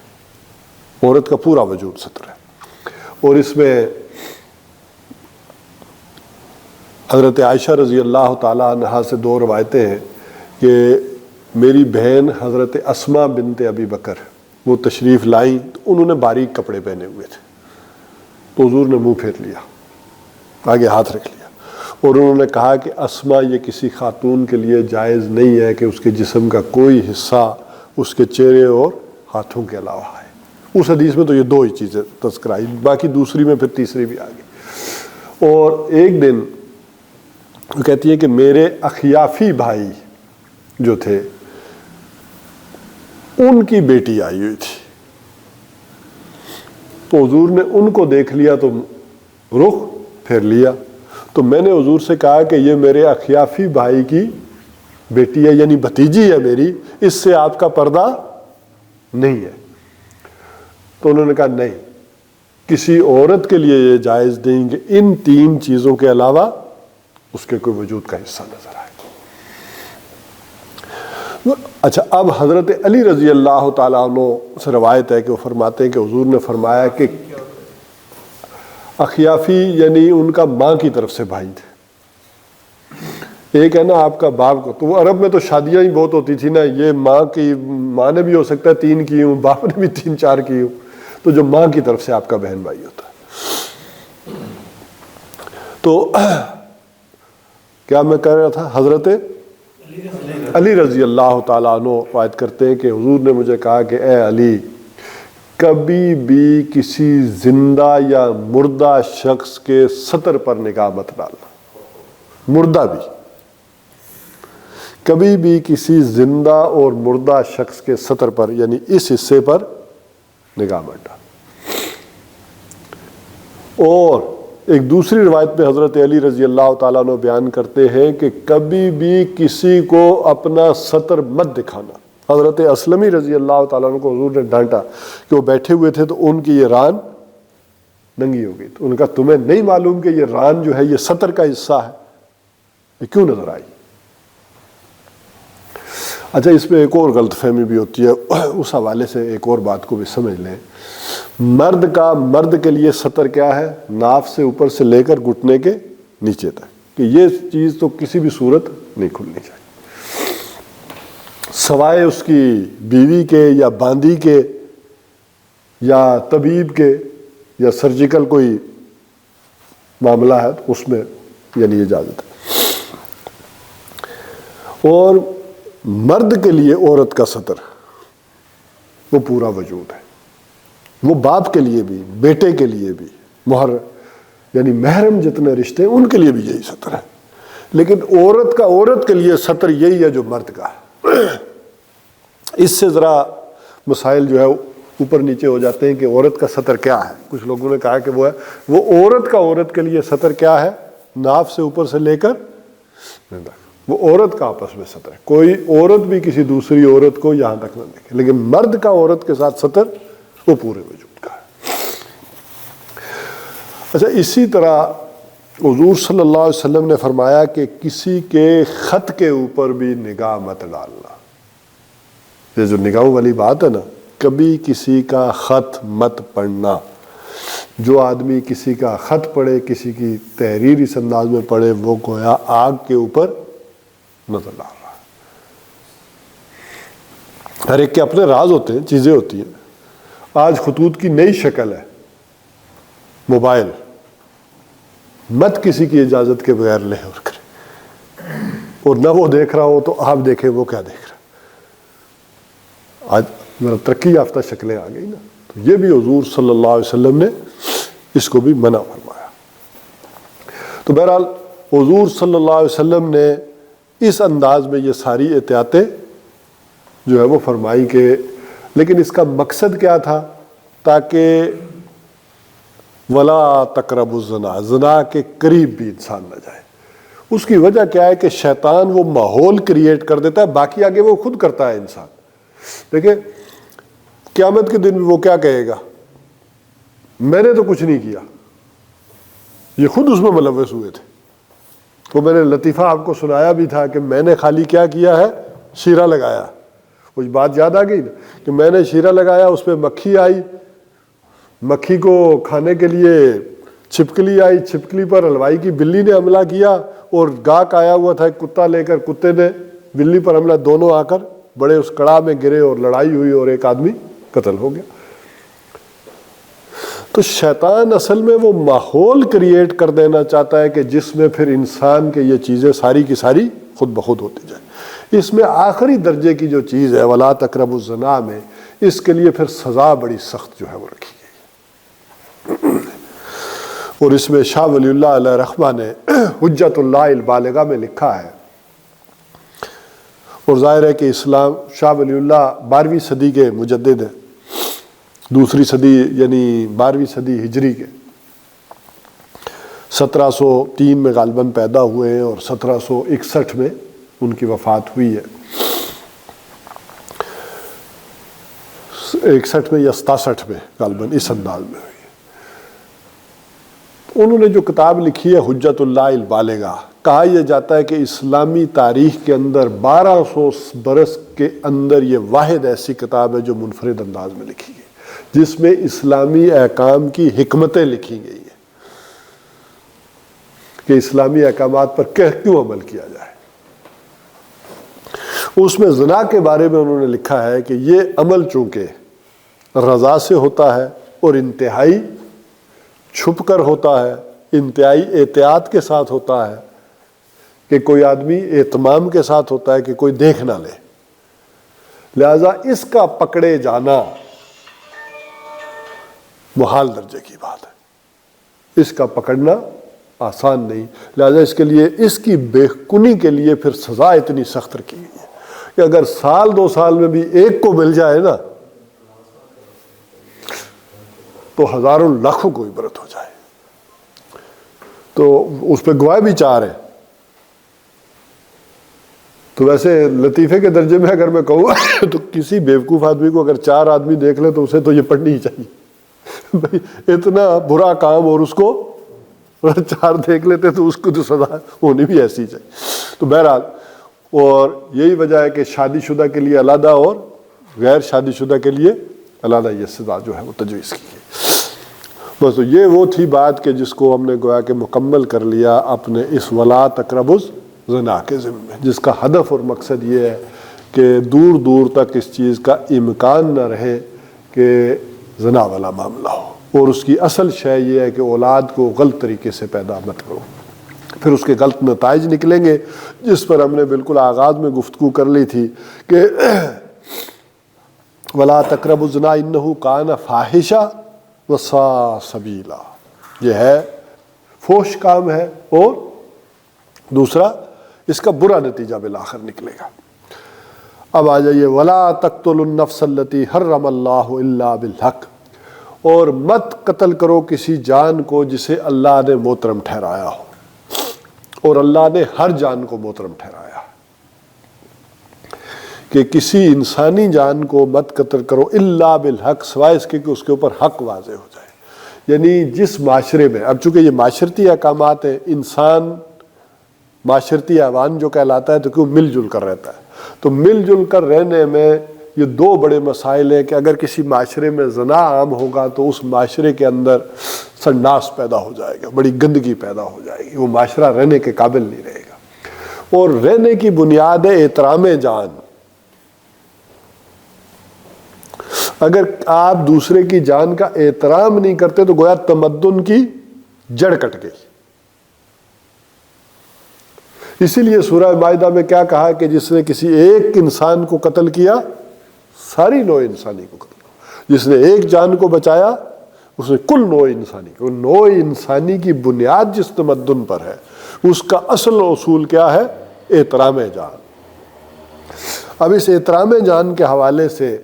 عورت کا پورا وجود سطر ہے. اور اس میں حضرت عائشہ رضی اللہ تعالیٰ عنہا سے دو روایتیں ہیں کہ میری بہن حضرت اسماء بنت ابی بکر وہ تشریف لائیں تو انہوں نے باریک کپڑے پہنے ہوئے تھے، تو حضور نے منہ پھیر لیا، آگے ہاتھ رکھ لیا، اور انہوں نے کہا کہ اسماء یہ کسی خاتون کے لیے جائز نہیں ہے کہ اس کے جسم کا کوئی حصہ اس کے چہرے اور ہاتھوں کے علاوہ ہے. اس حدیث میں تو یہ دو ہی چیزیں تذکر آئی، باقی دوسری میں پھر تیسری بھی آ گئی. اور ایک دن وہ کہتی ہے کہ میرے اخیافی بھائی جو تھے ان کی بیٹی آئی ہوئی تھی، تو حضور نے ان کو دیکھ لیا تو رخ پھیر لیا. تو میں نے حضور سے کہا کہ یہ میرے اخیافی بھائی کی بیٹی ہے، یعنی بھتیجی ہے میری، اس سے آپ کا پردہ نہیں ہے. تو انہوں نے کہا نہیں، کسی عورت کے لیے یہ جائز نہیں کہ ان تین چیزوں کے علاوہ اس کے کوئی وجود کا حصہ نظر آئے. اچھا، اب حضرت علی رضی اللہ تعالیٰ عنہ سے روایت ہے کہ وہ فرماتے ہیں کہ حضور نے فرمایا کہ اخیافی یعنی ان کا ماں کی طرف سے بھائی تھے. ایک ہے نا آپ کا باپ کو، تو وہ عرب میں تو شادیاں ہی بہت ہوتی تھی نا، یہ ماں نے بھی ہو سکتا ہے 3 کی ہوں، باپ نے بھی 3-4 کی ہوں، تو جو ماں کی طرف سے آپ کا بہن بھائی ہوتا ہے. تو کیا میں کہہ رہا تھا، حضرت علی رضی اللہ تعالیٰ عنہ روایت کرتے ہیں کہ حضور نے مجھے کہا کہ اے علی، کبھی بھی کسی زندہ یا مردہ شخص کے سطر پر نگاہ مت ڈالنا. مردہ بھی، کبھی بھی کسی زندہ اور مردہ شخص کے سطر پر یعنی اس حصے پر نگاہ مت ڈالنا. اور ایک دوسری روایت میں حضرت علی رضی اللہ تعالیٰ عنہ بیان کرتے ہیں کہ کبھی بھی کسی کو اپنا سطر مت دکھانا. حضرت اسلمی رضی اللہ تعالیٰ عنہ کو حضور نے ڈانٹا کہ وہ بیٹھے ہوئے تھے تو ان کی یہ ران ننگی ہو گئی. تو ان کا تمہیں نہیں معلوم کہ یہ ران جو ہے یہ سطر کا حصہ ہے، یہ کیوں نظر آئی؟ اچھا، اس میں ایک اور غلط فہمی بھی ہوتی ہے، اس حوالے سے ایک اور بات کو بھی سمجھ لیں. مرد کے لیے سطر کیا ہے؟ ناف سے اوپر سے لے کر گھٹنے کے نیچے تک، کہ یہ چیز تو کسی بھی صورت نہیں کھلنی چاہیے، سوائے اس کی بیوی کے یا باندی کے یا طبیب کے یا سرجیکل کوئی معاملہ ہے تو اس میں یعنی اجازت ہے۔ اور مرد کے لیے عورت کا سطر وہ پورا وجود ہے، وہ باپ کے لیے بھی، بیٹے کے لیے بھی، یعنی محرم جتنے رشتے ہیں ان کے لیے بھی یہی سطر ہے، لیکن عورت کے لیے سطر یہی ہے جو مرد کا ہے۔ اس سے ذرا مسائل جو ہے اوپر نیچے ہو جاتے ہیں کہ عورت کا سطر کیا ہے۔ کچھ لوگوں نے کہا کہ وہ عورت کے لیے سطر کیا ہے، ناف سے اوپر سے لے کر وہ عورت کا آپس میں سطر ہے، کوئی عورت بھی کسی دوسری عورت کو یہاں تک نہ دیکھے، لیکن مرد کا عورت کے ساتھ سطر وہ پورے وجود کا ہے۔ اچھا، اسی طرح حضور صلی اللہ علیہ وسلم نے فرمایا کہ کسی کے خط کے اوپر بھی نگاہ مت ڈالنا۔ یہ جو نگاہوں والی بات ہے نا، کبھی کسی کا خط مت پڑھنا۔ جو آدمی کسی کا خط پڑھے، کسی کی تحریر اس انداز میں پڑھے، وہ گویا آگ کے اوپر نظر ڈال رہا ہے۔ ہر ایک کے اپنے راز ہوتے ہیں، چیزیں ہوتی ہیں۔ آج خطوط کی نئی شکل ہے موبائل، مت کسی کی اجازت کے بغیر لے اور کرے، اور نہ وہ دیکھ رہا ہو تو آپ دیکھیں وہ کیا دیکھ رہا ہے۔ آج ترقی یافتہ شکلیں آ گئی نا، تو یہ بھی حضور صلی اللہ علیہ وسلم نے اس کو بھی منع فرمایا۔ تو بہرحال حضور صلی اللہ علیہ وسلم نے اس انداز میں یہ ساری احتیاطیں جو ہے وہ فرمائی کہ، لیکن اس کا مقصد کیا تھا؟ تاکہ ولا تقربوا الزنا، زنا کے قریب بھی انسان نہ جائے۔ اس کی وجہ کیا ہے کہ شیطان وہ ماحول کریٹ کر دیتا ہے، باقی آگے وہ خود کرتا ہے انسان۔ دیکھیں قیامت کے دن وہ کیا کہے گا؟ میں نے تو کچھ نہیں کیا، یہ خود اس میں ملوث ہوئے تھے۔ وہ میں نے لطیفہ آپ کو سنایا بھی تھا کہ میں نے خالی کیا کیا ہے، شیرہ لگایا۔ کچھ بات یاد آ گئی نا کہ میں نے شیرہ لگایا، اس پہ مکھی آئی، مکھی کو کھانے کے لیے چھپکلی آئی، چھپکلی پر حلوائی کی بلی نے حملہ کیا، اور گاہک آیا ہوا تھا ایک کتا لے کر، کتے نے بلی پر حملہ، دونوں آ کر بڑے اس کڑاہ میں گرے اور لڑائی ہوئی اور ایک آدمی قتل ہو گیا۔ تو شیطان اصل میں وہ ماحول کریٹ کر دینا چاہتا ہے کہ جس میں پھر انسان کے یہ چیزیں ساری کی ساری خود بخود ہوتی جائیں۔ اس میں آخری درجے کی جو چیز ہے ولا تقربوا الزنا میں، اس کے لیے پھر سزا بڑی سخت جو ہے وہ رکھی گئی۔ اور اس میں شاہ ولی اللہ علیہ رحمہ نے حجت اللہ البالغہ میں لکھا ہے، اور ظاہر ہے کہ اسلام، شاہ ولی اللہ 12ویں صدی کے مجدد ہیں، دوسری صدی یعنی 12ویں صدی ہجری کے، 1703 میں غالباً پیدا ہوئے ہیں اور 1761 میں ان کی وفات ہوئی ہے، 61 میں یا 67 میں غالباً اس انداز میں ہوئی ہے۔ انہوں نے جو کتاب لکھی ہے حجت اللہ البالغہ، کہا یہ جاتا ہے کہ اسلامی تاریخ کے اندر 1200 برس کے اندر یہ واحد ایسی کتاب ہے جو منفرد انداز میں لکھی گئی، جس میں اسلامی احکام کی حکمتیں لکھی گئی ہیں کہ اسلامی احکامات پر کیوں عمل کیا جائے۔ اس میں زنا کے بارے میں انہوں نے لکھا ہے کہ یہ عمل چونکہ رضا سے ہوتا ہے اور انتہائی چھپ کر ہوتا ہے، انتہائی احتیاط کے ساتھ ہوتا ہے، کہ کوئی آدمی اہتمام کے ساتھ ہوتا ہے کہ کوئی دیکھ نہ لے، لہذا اس کا پکڑے جانا محال درجے کی بات ہے، اس کا پکڑنا آسان نہیں، لہذا اس کے لیے، اس کی بے کنی کے لیے پھر سزا اتنی سخت رکھی گئی ہے کہ اگر سال 2 سال میں بھی ایک کو مل جائے نا تو ہزاروں لاکھوں کو عبرت ہو جائے۔ تو اس پہ گواہ بھی 4 ہیں۔ تو ویسے لطیفے کے درجے میں اگر میں کہوں تو کسی بیوقوف آدمی کو اگر 4 آدمی دیکھ لے تو اسے تو یہ پڑھنی ہی چاہیے بھائی، اتنا برا کام، اور اس کو 4 دیکھ لیتے تو اس کو تو سزا ہونی بھی ایسی چاہیے۔ تو بہرحال، اور یہی وجہ ہے کہ شادی شدہ کے لیے علیحدہ اور غیر شادی شدہ کے لیے علیحدہ یہ سزا جو ہے وہ تجویز کی گئی۔ بس یہ وہ تھی بات کہ جس کو ہم نے گویا کہ مکمل کر لیا اپنے اس ولا تقربوا الزنا کے ذمہ میں، جس کا ہدف اور مقصد یہ ہے کہ دور دور تک اس چیز کا امکان نہ رہے کہ زنا والا معاملہ ہو۔ اور اس کی اصل شے یہ ہے کہ اولاد کو غلط طریقے سے پیدا مت کرو، پھر اس کے غلط نتائج نکلیں گے، جس پر ہم نے بالکل آغاز میں گفتگو کر لی تھی کہ وَلَا تَقْرَبُوا الزِّنَا إِنَّهُ كَانَ فَاحِشَةً وَسَاءَ سَبِيلًا، یہ ہے فحش کام ہے، اور دوسرا اس کا برا نتیجہ بالآخر نکلے گا۔ اب آ جائیے وَلَا تَقْتُلُوا النَّفْسَ الَّتِي حَرَّمَ اللَّهُ إِلَّا بِالْحَقِّ، اور مت قتل کرو کسی جان کو جسے اللہ نے محترم ٹھہرایا ہو، اور اللہ نے ہر جان کو محترم ٹھہرایا کہ کسی انسانی جان کو مت قتل کرو الا بالحق، سوائے اس کے کہ اس کے اوپر حق واضح ہو جائے۔ یعنی جس معاشرے میں، اب چونکہ یہ معاشرتی احکامات ہیں، انسان معاشرتی حیوان جو کہلاتا ہے تو کیوں مل جل کر رہتا ہے، تو مل جل کر رہنے میں یہ دو بڑے مسائل ہیں کہ اگر کسی معاشرے میں زنا عام ہوگا تو اس معاشرے کے اندر سنڈاس پیدا ہو جائے گا، بڑی گندگی پیدا ہو جائے گی، وہ معاشرہ رہنے کے قابل نہیں رہے گا۔ اور رہنے کی بنیاد ہے احترام جان۔ اگر آپ دوسرے کی جان کا احترام نہیں کرتے تو گویا تمدن کی جڑ کٹ گئی۔ اسی لیے سورہ مائدہ میں کیا کہا کہ جس نے کسی ایک انسان کو قتل کیا، ساری نوع انسانی کو قتل کیا، جس نے ایک جان کو بچایا اس نے کل نوع انسانی کو۔ نوع انسانی کی بنیاد جس تمدن پر ہے اس کا اصل اصول کیا ہے؟ احترام جان۔ اب اس احترام جان کے حوالے سے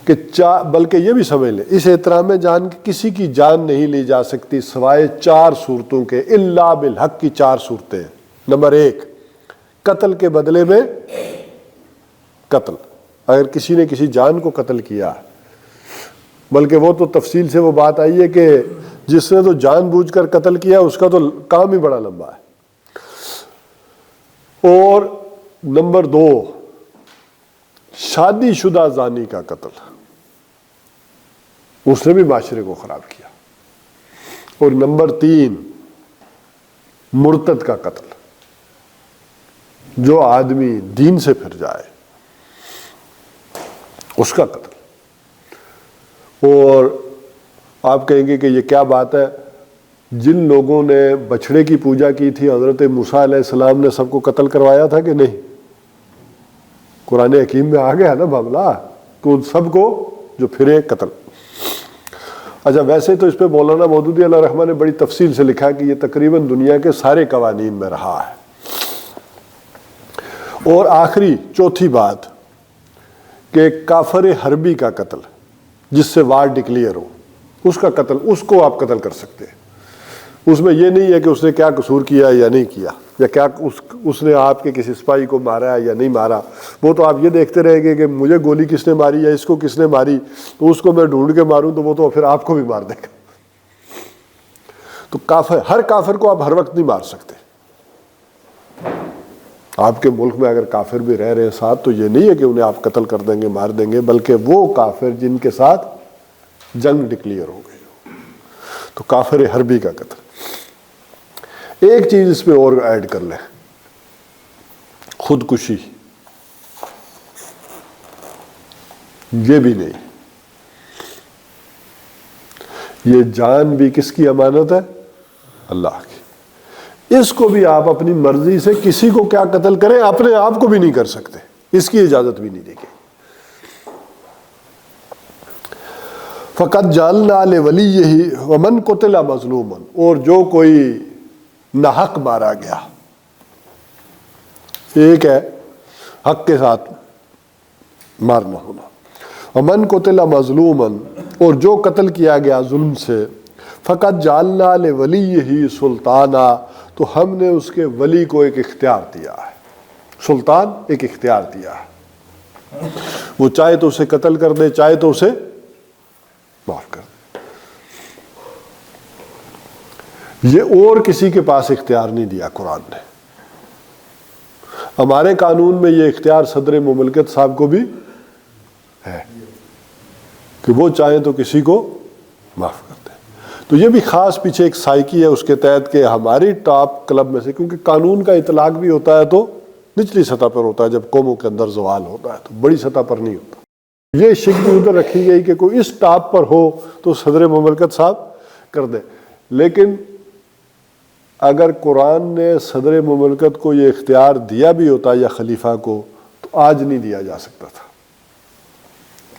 کہ بلکہ یہ بھی سمجھ لیں، اس احترام جان کی کسی کی جان نہیں لی جا سکتی سوائے چار صورتوں کے، الا بالحق کی چار صورتیں۔ نمبر ایک، قتل کے بدلے میں قتل، اگر کسی نے کسی جان کو قتل کیا، بلکہ وہ تو تفصیل سے وہ بات آئی ہے کہ جس نے تو جان بوجھ کر قتل کیا اس کا تو کام ہی بڑا لمبا ہے۔ اور نمبر دو، شادی شدہ زانی کا قتل، اس نے بھی معاشرے کو خراب کیا۔ اور نمبر تین، مرتد کا قتل، جو آدمی دین سے پھر جائے اس کا قتل۔ اور آپ کہیں گے کہ یہ کیا بات ہے، جن لوگوں نے بچھڑے کی پوجا کی تھی حضرت موسیٰ علیہ السلام نے سب کو قتل کروایا تھا کہ نہیں؟ قرآن حکیم میں آ گیا نا معاملہ کہ ان سب کو جو پھرے قتل۔ اچھا، ویسے تو اس پہ مولانا مودودی علیہ الرحمہ نے بڑی تفصیل سے لکھا کہ یہ تقریباً دنیا کے سارے قوانین میں رہا ہے۔ اور آخری چوتھی بات کہ کافر حربی کا قتل، جس سے وار ڈکلیئر ہو، اس کا قتل، اس کو آپ قتل کر سکتے ہیں۔ اس میں یہ نہیں ہے کہ اس نے کیا قصور کیا یا نہیں کیا، یا کیا اس نے آپ کے کسی سپاہی کو مارا ہے یا نہیں مارا، وہ تو آپ یہ دیکھتے رہیں گے کہ مجھے گولی کس نے ماری یا اس کو کس نے ماری، تو اس کو میں ڈھونڈ کے ماروں تو وہ تو پھر آپ کو بھی مار دے گا۔ تو کافر، ہر کافر کو آپ ہر وقت نہیں مار سکتے۔ آپ کے ملک میں اگر کافر بھی رہ رہے ہیں ساتھ تو یہ نہیں ہے کہ انہیں آپ قتل کر دیں گے، مار دیں گے، بلکہ وہ کافر جن کے ساتھ جنگ ڈکلیئر ہو گئی، تو کافر حربی کا قتل۔ ایک چیز اس میں اور ایڈ کر لیں، خودکشی، یہ بھی نہیں۔ یہ جان بھی کس کی امانت ہے؟ اللہ کی۔ اس کو بھی آپ اپنی مرضی سے کسی کو کیا قتل کریں، اپنے آپ کو بھی نہیں کر سکتے، اس کی اجازت بھی نہیں دے گی۔ فقط جعلنا لولیہ ومن قتل مظلوما، اور جو کوئی ناحق مارا گیا، ایک ہے حق کے ساتھ مارنا ہونا، ومن قتل مظلوما، اور جو قتل کیا گیا ظلم سے، فقط جعلنا لولیہ سلطانا، تو ہم نے اس کے ولی کو ایک اختیار دیا ہے۔ سلطان ایک اختیار دیا ہے، وہ چاہے تو اسے قتل کر دے، چاہے تو اسے معاف کر دے۔ یہ اور کسی کے پاس اختیار نہیں دیا قرآن نے۔ ہمارے قانون میں یہ اختیار صدر مملکت صاحب کو بھی ہے کہ وہ چاہیں تو کسی کو معاف کر دیں۔ تو یہ بھی خاص پیچھے ایک سائیکی ہے اس کے تحت کہ ہماری ٹاپ کلب میں سے، کیونکہ قانون کا اطلاق بھی ہوتا ہے تو نچلی سطح پر ہوتا ہے، جب قوموں کے اندر زوال ہوتا ہے تو بڑی سطح پر نہیں ہوتا۔ یہ شک بھی ادھر رکھی گئی کہ کوئی اس ٹاپ پر ہو تو صدر مملکت صاحب کر دے. لیکن اگر قرآن نے صدر مملکت کو یہ اختیار دیا بھی ہوتا یا خلیفہ کو تو آج نہیں دیا جا سکتا تھا.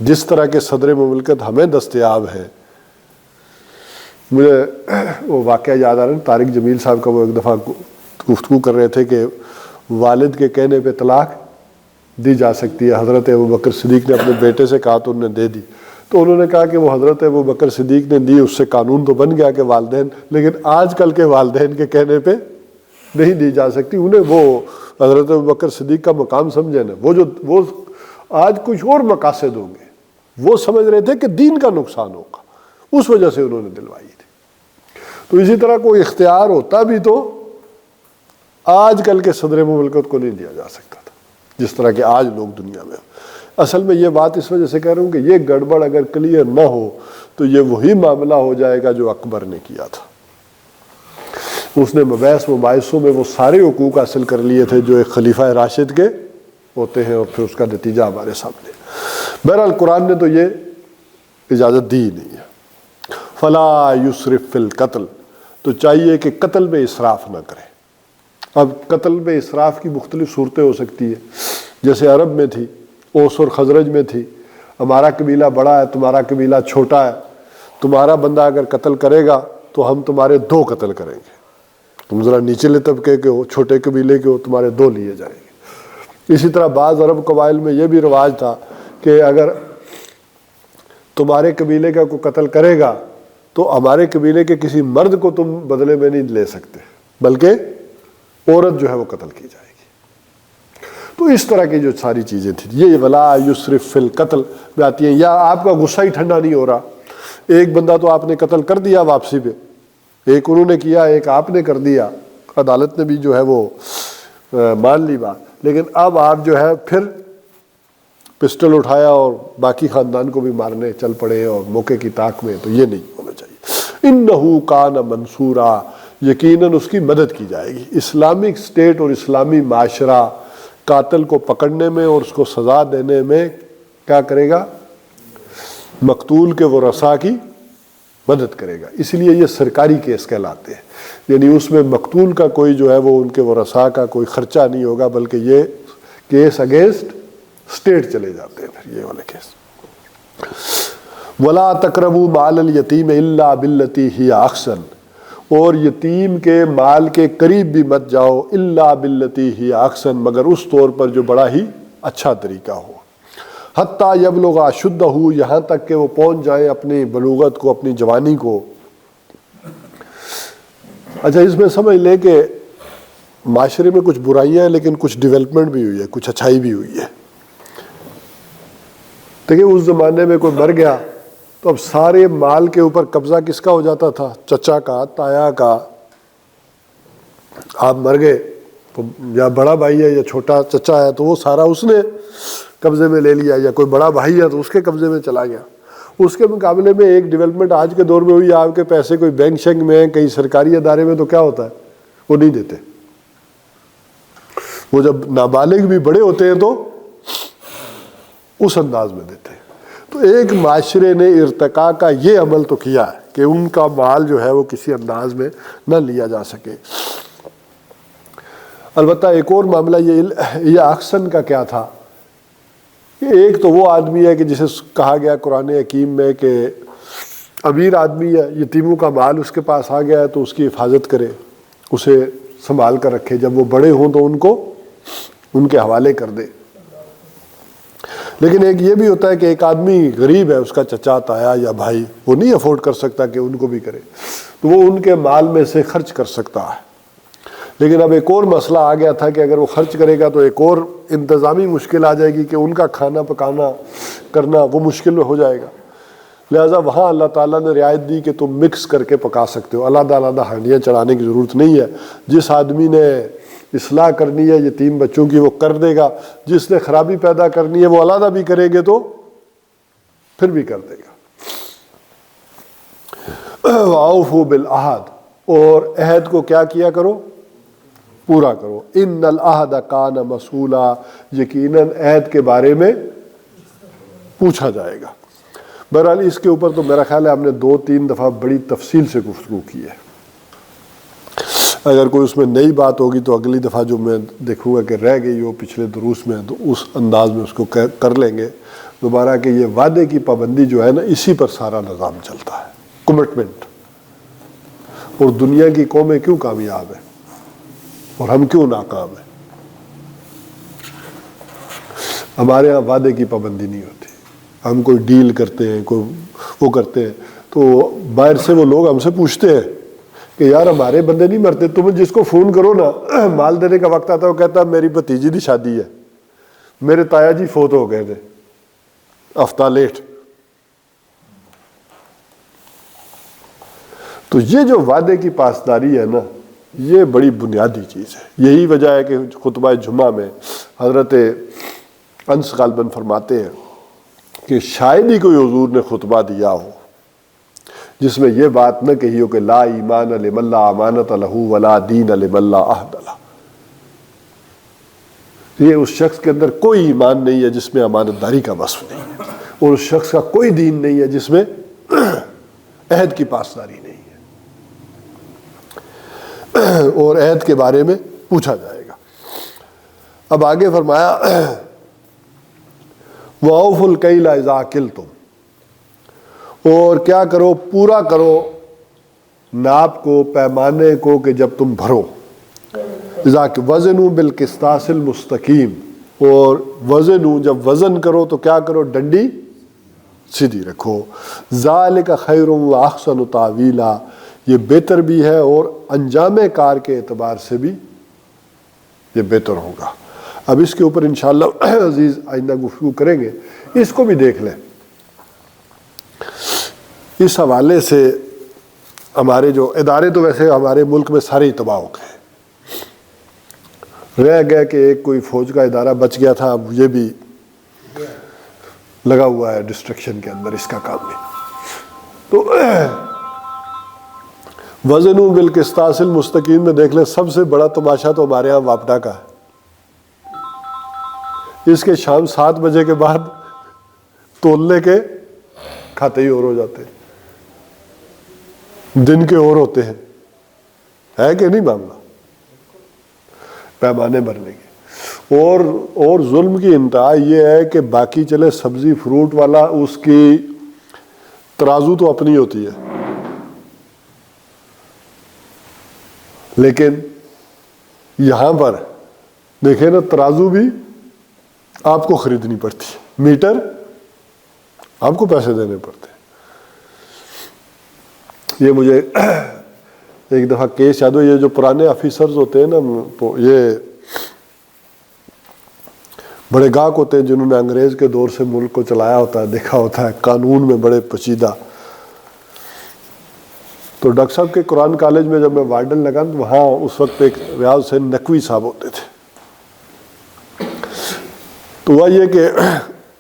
جس طرح کے صدر مملکت ہمیں دستیاب ہے. مجھے وہ واقعہ یاد آ رہا ہے، طارق جمیل صاحب کا وہ ایک دفعہ گفتگو کر رہے تھے کہ والد کے کہنے پہ طلاق دی جا سکتی ہے. حضرت ابوبکر صدیق نے اپنے بیٹے سے کہا تو انہوں نے دے دی. تو انہوں نے کہا کہ وہ حضرت ابوبکر صدیق نے دی، اس سے قانون تو بن گیا کہ والدین، لیکن آج کل کے والدین کے کہنے پہ نہیں دی جا سکتی. انہیں وہ حضرت ابوبکر صدیق کا مقام سمجھے نا، وہ آج کچھ اور مقاصد ہوں گے. وہ سمجھ رہے تھے کہ دین کا نقصان ہوگا، اس وجہ سے انہوں نے دلوائی تھی. تو اسی طرح کوئی اختیار ہوتا بھی تو آج کل کے صدر مملکت کو نہیں دیا جا سکتا تھا جس طرح کہ آج لوگ دنیا میں. اصل میں یہ بات اس وجہ سے کہہ رہا ہوں کہ یہ گڑبڑ اگر کلیئر نہ ہو تو یہ وہی معاملہ ہو جائے گا جو اکبر نے کیا تھا. اس نے مباحث مباحثوں میں وہ سارے حقوق حاصل کر لیے تھے جو ایک خلیفہ راشد کے ہوتے ہیں، اور پھر اس کا نتیجہ ہمارے سامنے. بہرحال قرآن نے تو یہ اجازت دی نہیں ہے. فلا یسرف فی القتل، تو چاہیے کہ قتل میں اسراف نہ کرے. اب قتل میں اسراف کی مختلف صورتیں ہو سکتی ہیں، جیسے عرب میں تھی، اوس اور خزرج میں تھی. ہمارا قبیلہ بڑا ہے، تمہارا قبیلہ چھوٹا ہے، تمہارا بندہ اگر قتل کرے گا تو ہم تمہارے 2 قتل کریں گے. تم ذرا نیچلے طبقے کے ہو، چھوٹے قبیلے کے ہو، تمہارے 2 لیے جائیں گے. اسی طرح بعض عرب قبائل میں یہ بھی رواج تھا کہ اگر تمہارے قبیلے کا کوئی قتل کرے گا تو ہمارے قبیلے کے کسی مرد کو تم بدلے میں نہیں لے سکتے، بلکہ عورت جو ہے وہ قتل کی جائے گی. تو اس طرح کی جو ساری چیزیں تھیں یہ ولا یسرف فی القتل میں آتی ہیں. یا آپ کا غصہ ہی ٹھنڈا نہیں ہو رہا، ایک بندہ تو آپ نے قتل کر دیا واپسی پہ، ایک انہوں نے کیا، ایک آپ نے کر دیا، عدالت نے بھی جو ہے وہ مان لی بات، لیکن اب آپ جو ہے پھر پسٹل اٹھایا اور باقی خاندان کو بھی مارنے چل پڑے اور موقع کی طاق میں. تو یہ نہیں ہونا چاہیے. انہو کان منصورا، یقیناً اس کی مدد کی جائے گی. اسلامک اسٹیٹ اور اسلامی معاشرہ قاتل کو پکڑنے میں اور اس کو سزا دینے میں کیا کرے گا؟ مقتول کے ورثاء کی مدد کرے گا. اس لیے یہ سرکاری کیس کہلاتے ہیں، یعنی اس میں مقتول کا کوئی جو ہے وہ ان کے ورثاء کا کوئی خرچہ نہیں ہوگا، بلکہ یہ کیس اگینسٹ اسٹیٹ چلے جاتے ہیں. پھر یہ والے کیس وَلَا تَقْرَبُوا مَالَ الْيَتِيمِ إِلَّا بِالَّتِي هِيَ أَحْسَنُ، اور یتیم کے مال کے قریب بھی مت جاؤ، إِلَّا بِالَّتِي هِيَ أَحْسَنُ، مگر اس طور پر جو بڑا ہی اچھا طریقہ ہو. حتیٰ یبلغ اشدہ، یہاں تک کہ وہ پہنچ جائیں اپنی بلوغت کو، اپنی جوانی کو. اچھا اس میں سمجھ لیں کہ معاشرے میں کچھ برائیاں ہیں لیکن کچھ ڈیولپمنٹ بھی ہوئی ہے، کچھ اچھائی بھی ہوئی ہے. دیکھیں اس زمانے میں کوئی مر گیا تو اب سارے مال کے اوپر قبضہ کس کا ہو جاتا تھا؟ چچا کا، تایا کا. آپ مر گئے تو یا بڑا بھائی ہے یا چھوٹا چچا ہے تو وہ سارا اس نے قبضے میں لے لیا، یا کوئی بڑا بھائی ہے تو اس کے قبضے میں چلا گیا. اس کے مقابلے میں ایک ڈیولپمنٹ آج کے دور میں ہوئی، آپ کے پیسے کوئی بینک شینک میں ہیں، کہیں سرکاری ادارے میں، تو کیا ہوتا ہے؟ وہ نہیں دیتے. وہ جب نابالغ بھی بڑے ہوتے ہیں تو اس انداز میں دیتے ہیں. تو ایک معاشرے نے ارتقاء کا یہ عمل تو کیا ہے کہ ان کا مال جو ہے وہ کسی انداز میں نہ لیا جا سکے. البتہ ایک اور معاملہ یہ احسن کا کیا تھا کہ ایک تو وہ آدمی ہے کہ جسے کہا گیا قرآن حکیم میں کہ امیر آدمی ہے، یتیموں کا مال اس کے پاس آ گیا ہے تو اس کی حفاظت کرے، اسے سنبھال کر رکھے، جب وہ بڑے ہوں تو ان کو ان کے حوالے کر دے. لیکن ایک یہ بھی ہوتا ہے کہ ایک آدمی غریب ہے، اس کا چچا، تایا یا بھائی، وہ نہیں افورڈ کر سکتا کہ ان کو بھی کرے، تو وہ ان کے مال میں سے خرچ کر سکتا ہے. لیکن اب ایک اور مسئلہ آ گیا تھا کہ اگر وہ خرچ کرے گا تو ایک اور انتظامی مشکل آ جائے گی کہ ان کا کھانا پکانا کرنا وہ مشکل ہو جائے گا. لہٰذا وہاں اللہ تعالیٰ نے رعایت دی کہ تم مکس کر کے پکا سکتے ہو، علیحدہ علیحدہ ہانڈیاں چڑھانے کی ضرورت نہیں ہے. جس آدمی نے اصلاح کرنی ہے یتیم بچوں کی وہ کر دے گا، جس نے خرابی پیدا کرنی ہے وہ علیحدہ بھی کرے گے تو پھر بھی کر دے گا. وَأَوْفُوا بِالْعَهْدِ، اور عہد کو کیا کیا کرو؟ پورا کرو. ان العہد کان مسئولا، یقیناً عہد کے بارے میں پوچھا جائے گا۔ بہرحال اس کے اوپر تو میرا خیال ہے ہم نے 2-3 دفعہ بڑی تفصیل سے گفتگو کی ہے۔ اگر کوئی اس میں نئی بات ہوگی تو اگلی دفعہ جو میں دیکھوں گا کہ رہ گئی ہو پچھلے دروس میں تو اس انداز میں اس کو کر لیں گے دوبارہ، کہ یہ وعدے کی پابندی جو ہے نا اسی پر سارا نظام چلتا ہے، کمٹمنٹ۔ اور دنیا کی قومیں کیوں کامیاب ہیں اور ہم کیوں ناکام ہیں؟ ہمارے ہاں وعدے کی پابندی نہیں ہوتی، ہم کوئی ڈیل کرتے ہیں، کوئی وہ کرتے ہیں تو باہر سے وہ لوگ ہم سے پوچھتے ہیں کہ یار ہمارے بندے نہیں مرتے، تم جس کو فون کرو نا مال دینے کا وقت آتا ہے وہ کہتا ہے میری بھتیجی کی شادی ہے، میرے تایا جی فوت ہو گئے تھے ہفتہ لیٹ۔ تو یہ جو وعدے کی پاسداری ہے نا یہ بڑی بنیادی چیز ہے۔ یہی وجہ ہے کہ خطبہ جمعہ میں حضرت انس غالباً فرماتے ہیں کہ شاید ہی کوئی حضور نے خطبہ دیا ہو جس میں یہ بات نہ کہی ہو کہ لا ایمان لمن لا امانت لہ ولا دین لمن لا عہد لہ۔ یہ اس شخص کے اندر کوئی ایمان نہیں ہے جس میں امانت داری کا وصف نہیں ہے، اور اس شخص کا کوئی دین نہیں ہے جس میں عہد کی پاسداری نہیں ہے، اور عہد کے بارے میں پوچھا جائے گا۔ اب آگے فرمایا وَأَوْفُوا الْكَيْلَ إِذَا كِلْتُمْ، اور کیا کرو، پورا کرو ناپ کو، پیمانے کو کہ جب تم بھرو۔ وزنوا بالقسطاس المستقیم، اور وزنوا جب وزن کرو تو کیا کرو، ڈنڈی سیدھی رکھو۔ ذالک خیر واحسن تاویلا، یہ بہتر بھی ہے اور انجام کار کے اعتبار سے بھی یہ بہتر ہوگا۔ اب اس کے اوپر انشاءاللہ عزیز آئندہ گفتگو کریں گے، اس کو بھی دیکھ لیں۔ اس حوالے سے ہمارے جو ادارے تو ویسے ہمارے ملک میں سارے تباہ ہو گئے، رہ گیا کہ ایک کوئی فوج کا ادارہ بچ گیا تھا، اب یہ بھی لگا ہوا ہے ڈسٹرکشن کے اندر، اس کا کام بھی۔ تو وزنوا بالقسطاس المستقیم میں دیکھ لیں، سب سے بڑا تماشا تو ہمارے ہاں واپڈا کا ہے۔ اس کے شام 7 بجے کے بعد تولنے کے کھاتے ہی اور ہو جاتے ہیں، دن کے اور ہوتے ہیں، ہے کہ نہیں معاملہ پیمانے بھرنے کے۔ اور ظلم کی انتہا یہ ہے کہ باقی چلے سبزی فروٹ والا، اس کی ترازو تو اپنی ہوتی ہے، لیکن یہاں پر دیکھیں نا ترازو بھی آپ کو خریدنی پڑتی ہے، میٹر آپ کو پیسے دینے پڑتے ہیں۔ یہ مجھے ایک دفعہ کیس یاد ہو، یہ جو پرانے آفیسرز ہوتے ہیں نا یہ بڑے گاہک ہوتے ہیں جنہوں نے انگریز کے دور سے ملک کو چلایا ہوتا ہے، دیکھا ہوتا ہے، قانون میں بڑے پیچیدہ۔ تو ڈاکٹر صاحب کے قرآن کالج میں جب میں وارڈن لگا تو وہاں اس وقت ایک ریاض حسین نقوی صاحب ہوتے تھے۔ تو ہوا یہ کہ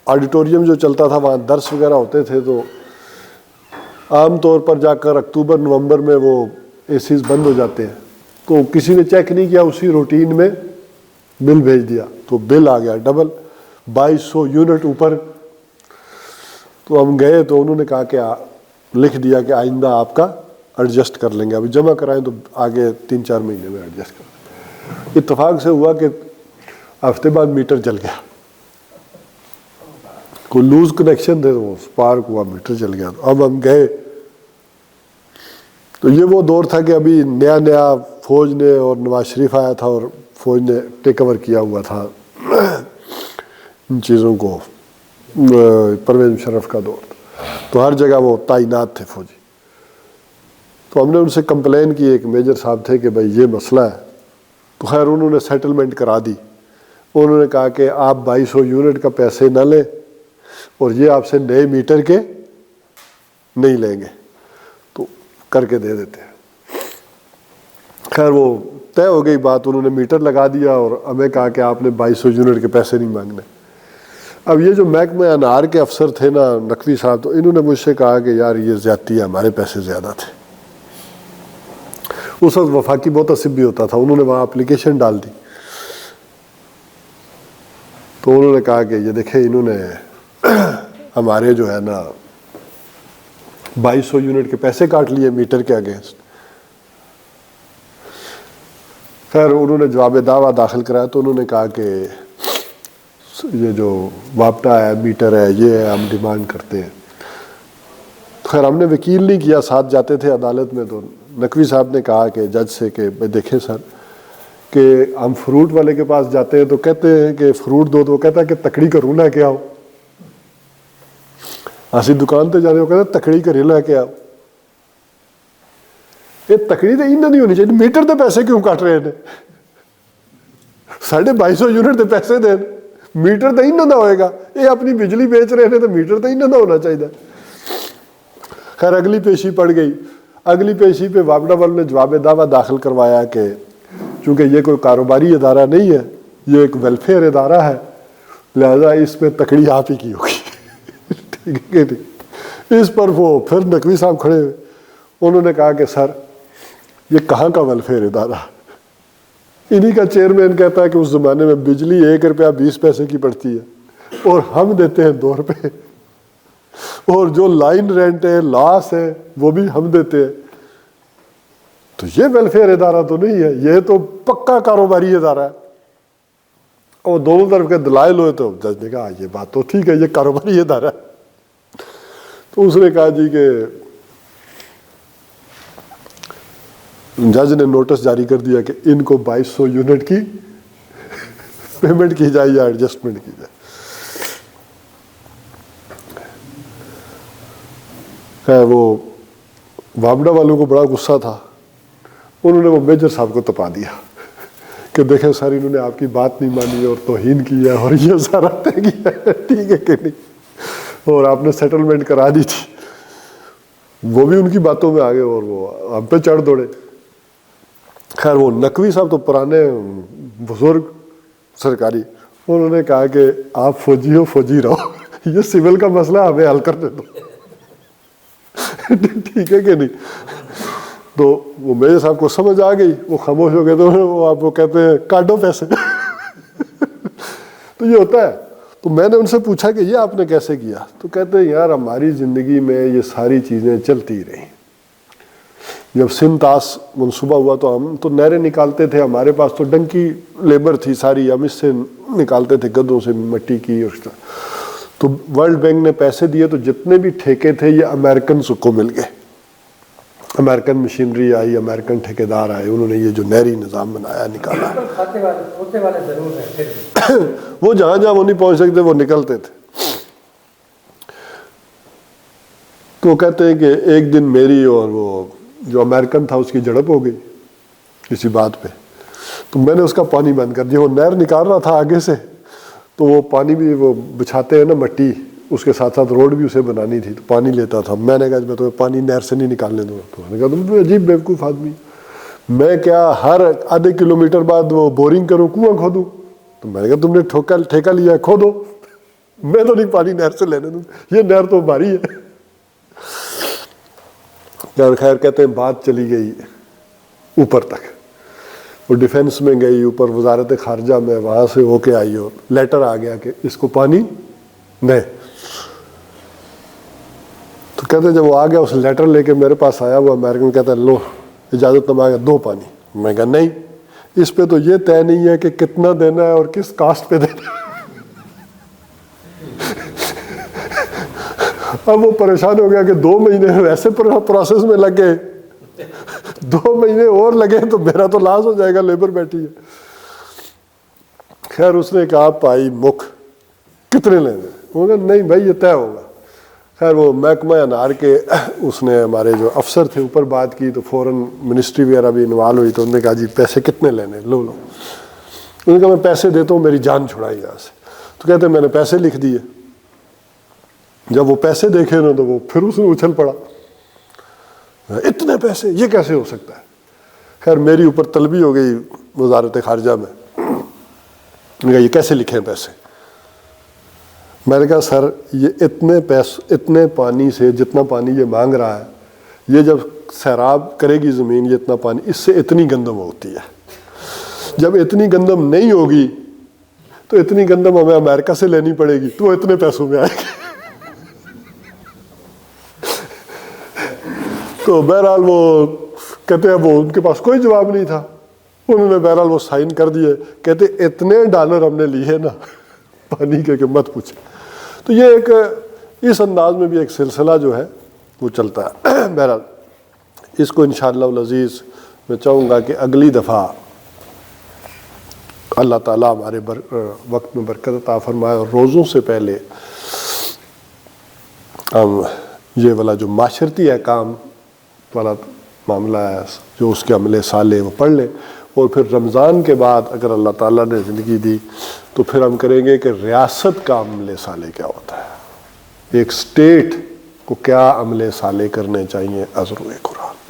آڈیٹوریم جو چلتا تھا وہاں درس وغیرہ ہوتے تھے، تو عام طور پر جا کر اکتوبر نومبر میں وہ اے سیز بند ہو جاتے ہیں، تو کسی نے چیک نہیں کیا، اسی روٹین میں بل بھیج دیا، تو بل آ گیا ڈبل 2200 یونٹ اوپر۔ تو ہم گئے تو انہوں نے کہا کہ لکھ دیا کہ آئندہ آپ کا ایڈجسٹ کر لیں گے، ابھی جمع کرائیں تو آگے 3-4 مہینے میں ایڈجسٹ کر لیں گے۔ اتفاق سے ہوا کہ ہفتے بعد میٹر جل گیا، کوئی لوز کنیکشن تھے، وہ سپارک ہوا، میٹر چل گیا۔ تو اب ہم گئے تو یہ وہ دور تھا کہ ابھی نیا نیا فوج نے، اور نواز شریف آیا تھا اور فوج نے ٹیک اوور کیا ہوا تھا ان چیزوں کو، پرویز مشرف کا دور تھا، تو ہر جگہ وہ تعینات تھے فوجی۔ تو ہم نے ان سے کمپلین کی، ایک میجر صاحب تھے کہ بھائی یہ مسئلہ ہے، تو خیر انہوں نے سیٹلمنٹ کرا دی۔ انہوں نے کہا کہ آپ 2200 یونٹ کا پیسے نہ لیں اور یہ آپ سے نئے میٹر کے نہیں لیں گے، تو کر کے دے دیتے ہیں۔ خیر وہ طے ہو گئی بات، انہوں نے میٹر لگا دیا اور ہمیں کہا کہ آپ نے 2200 یونٹ کے پیسے نہیں مانگنے۔ اب یہ جو محکمہ انار کے افسر تھے نا نقوی صاحب، تو انہوں نے مجھ سے کہا کہ یار یہ زیادتی ہے، ہمارے پیسے زیادہ تھے۔ اس وقت وفاقی محتسب بھی ہوتا تھا، انہوں نے وہاں اپلیکیشن ڈال دی۔ تو انہوں نے کہا کہ یہ دیکھیں انہوں نے ہمارے جو ہے نا 2200 یونٹ کے پیسے کاٹ لیے میٹر کے اگینسٹ. خیر انہوں نے جواب دعویٰ داخل کرایا تو انہوں نے کہا کہ یہ جو وابٹا ہے میٹر ہے یہ ہے ہم ڈیمانڈ کرتے ہیں. خیر ہم نے وکیل نہیں کیا, ساتھ جاتے تھے عدالت میں. تو نقوی صاحب نے کہا کہ جج سے کہ دیکھیں سر کہ ہم فروٹ والے کے پاس جاتے ہیں تو کہتے ہیں کہ فروٹ دو, تو وہ کہتا ہے کہ تکڑی کروں نہ کیا ہو. اسی دکان پہ جانے وہ کہتا ہے تکڑی کری نہ کیا ہو. یہ تکڑی تو انہیں نہیں ہونی چاہیے, میٹر دے پیسے کیوں کٹ رہے ہیں؟ 2250 یونٹ دے پیسے دیں, میٹر تو انہیں نہ ہوئے گا. یہ اپنی بجلی بیچ رہے ہیں تو میٹر تو انہیں نہ ہونا چاہیے. خیر اگلی پیشی پڑ گئی. اگلی پیشی پہ وابڈا والوں نے جواب دعویٰ داخل کروایا کہ چونکہ یہ کوئی کاروباری ادارہ نہیں ہے, یہ ایک ویلفیئر ادارہ ہے, لہذا اس میں تکڑی آپ ہی کی ہوگی. ٹھیک ہے ٹھیک. اس پر وہ پھر نقوی صاحب کھڑے ہوئے, انہوں نے کہا کہ سر یہ کہاں کا ویلفیئر ادارہ, انہی کا چیئرمین کہتا ہے کہ اس زمانے میں بجلی 1 روپیہ 20 پیسے کی پڑتی ہے اور ہم دیتے ہیں 2 روپے, اور جو لائن رینٹ ہے لاس ہے وہ بھی ہم دیتے ہیں. تو یہ ویلفیئر ادارہ تو نہیں ہے, یہ تو پکا کاروباری ادارہ ہے. اور دونوں طرف کے دلائل ہوئے تو جج نے کہا یہ بات تو ٹھیک ہے, یہ کاروباری ادارہ ہے. تو اس نے کہا جی کہ جج نے نوٹس جاری کر دیا کہ ان کو 2200 یونٹ کی پیمنٹ کی جائے یا ایڈجسٹمنٹ کی جائے. خیر وہ وابڈا والوں کو بڑا غصہ تھا, انہوں نے وہ میجر صاحب کو تپا دیا کہ دیکھیں سر انہوں نے آپ کی بات نہیں مانی اور توہین کی ہے اور یہ سارا طے کیا ہے, ٹھیک ہے کہ نہیں, اور آپ نے سیٹلمنٹ کرا دی تھی. وہ بھی ان کی باتوں میں آ گئے اور وہ ہم پہ چڑھ دوڑے. خیر وہ نقوی صاحب تو پرانے بزرگ سرکاری, انہوں نے کہا کہ آپ فوجی ہو فوجی رہو, یہ سول کا مسئلہ ہمیں حل کرنے دو. ٹھیک ہے کہ نہیں. تو وہ میرے صاحب کو سمجھ آ گئی, وہ خاموش ہو گئے. تو وہ آپ کو کہتے ہیں کاٹو پیسے. تو یہ ہوتا ہے. تو میں نے ان سے پوچھا کہ یہ آپ نے کیسے کیا, تو کہتے ہیں یار ہماری زندگی میں یہ ساری چیزیں چلتی رہیں. جب سندھ طاس منصوبہ ہوا تو ہم تو نہریں نکالتے تھے, ہمارے پاس تو ڈنکی لیبر تھی ساری, ہم اس سے نکالتے تھے گدوں سے مٹی کی. تو ورلڈ بینک نے پیسے دیے تو جتنے بھی ٹھیکے تھے یہ امریکن کو مل گئے. امریکن مشینری آئی, امریکن ٹھیکیدار آئے, انہوں نے یہ جو نہری نظام بنایا نکالا. وہ جہاں جہاں وہ نہیں پہنچ سکتے وہ نکلتے تھے. تو کہتے ہیں کہ ایک دن میری اور وہ جو امریکن تھا اس کی جھڑپ ہو گئی کسی بات پہ. تو میں نے اس کا پانی بند کر دیا. وہ نہر نکال رہا تھا آگے سے, تو وہ پانی بھی وہ بچھاتے ہیں نا مٹی, اس کے ساتھ ساتھ روڈ بھی اسے بنانی تھی, تو پانی لیتا تھا. میں نے کہا میں تو پانی نہر سے نہیں نکالنے دوں. تو میں نے کہا تم تو عجیب بیوقوف آدمی, میں کیا ہر آدھے کلومیٹر بعد وہ بورنگ کروں, کنواں کھودوں؟ تو میں نے کہا تم نے ٹھیکہ لیا ہے, کھودو, میں تو نہیں پانی نہر سے لینے دوں, یہ نہر تو ہماری ہے. خیر کہتے ہیں بات چلی گئی اوپر تک, وہ ڈیفینس میں گئی, اوپر وزارت خارجہ میں, وہاں سے ہو کے آئی اور لیٹر آ گیا کہ اس کو پانی نہیں. تو کہتے جب وہ آ گیا اس لیٹر لے کے میرے پاس آیا, وہ امریکن کہتا ہے لو اجازت نامہ, 2 پانی. میں کہا نہیں, اس پہ تو یہ طے نہیں ہے کہ کتنا دینا ہے اور کس کاسٹ پہ دینا ہے. اب وہ پریشان ہو گیا کہ 2 مہینے ویسے پروسیس میں لگ گئے, 2 مہینے اور لگے تو میرا تو لاس ہو جائے گا, لیبر بیٹھی ہے. خیر اس نے کہا پائی مکھ کتنے لینے؟ وہ کہا نہیں بھائی یہ طے ہوگا. خیر وہ محکمہ انار کے اس نے ہمارے جو افسر تھے اوپر بات کی, تو فوراً منسٹری وغیرہ بھی انوالو ہوئی. تو انہوں نے کہا جی پیسے کتنے لینے, لو. انہوں نے کہا میں پیسے دیتا ہوں, میری جان چھڑائی یہاں سے. تو کہتے ہیں میں نے پیسے لکھ دیے. جب وہ پیسے دیکھے نا تو وہ پھر اس نے اچھل پڑا, اتنے پیسے یہ کیسے ہو سکتا ہے. خیر میری اوپر طلبی ہو گئی وزارت خارجہ میں, نے کہا یہ کیسے لکھیں پیسے. میں نے کہا سر یہ اتنے پانی سے, جتنا پانی یہ مانگ رہا ہے, یہ جب سیراب کرے گی زمین یہ اتنا پانی, اس سے اتنی گندم ہوتی ہے. جب اتنی گندم نہیں ہوگی تو اتنی گندم ہمیں امریکہ سے لینی پڑے گی, تو وہ اتنے پیسوں میں آئے گی. تو بہرحال وہ کہتے ہیں وہ ان کے پاس کوئی جواب نہیں تھا، انہوں نے بہرحال وہ سائن کر دیے، کہتے اتنے ڈالر ہم نے لیے نا پانی کے کہ مت پوچھے۔ تو یہ ایک اس انداز میں بھی ایک سلسلہ جو ہے وہ چلتا ہے۔ بہرحال اس کو انشاءاللہ العزیز میں چاہوں گا کہ اگلی دفعہ اللہ تعالیٰ ہمارے وقت میں برکت عطا فرمائے، اور روزوں سے پہلے ہم یہ والا جو معاشرتی احکام والا معاملہ ہے جو اس کے عمل صالح وہ پڑھ لیں، اور پھر رمضان کے بعد اگر اللہ تعالیٰ نے زندگی دی تو پھر ہم کریں گے کہ ریاست کا عمل صالح کیا ہوتا ہے، ایک اسٹیٹ کو کیا عمل صالح کرنے چاہیے عذر کو۔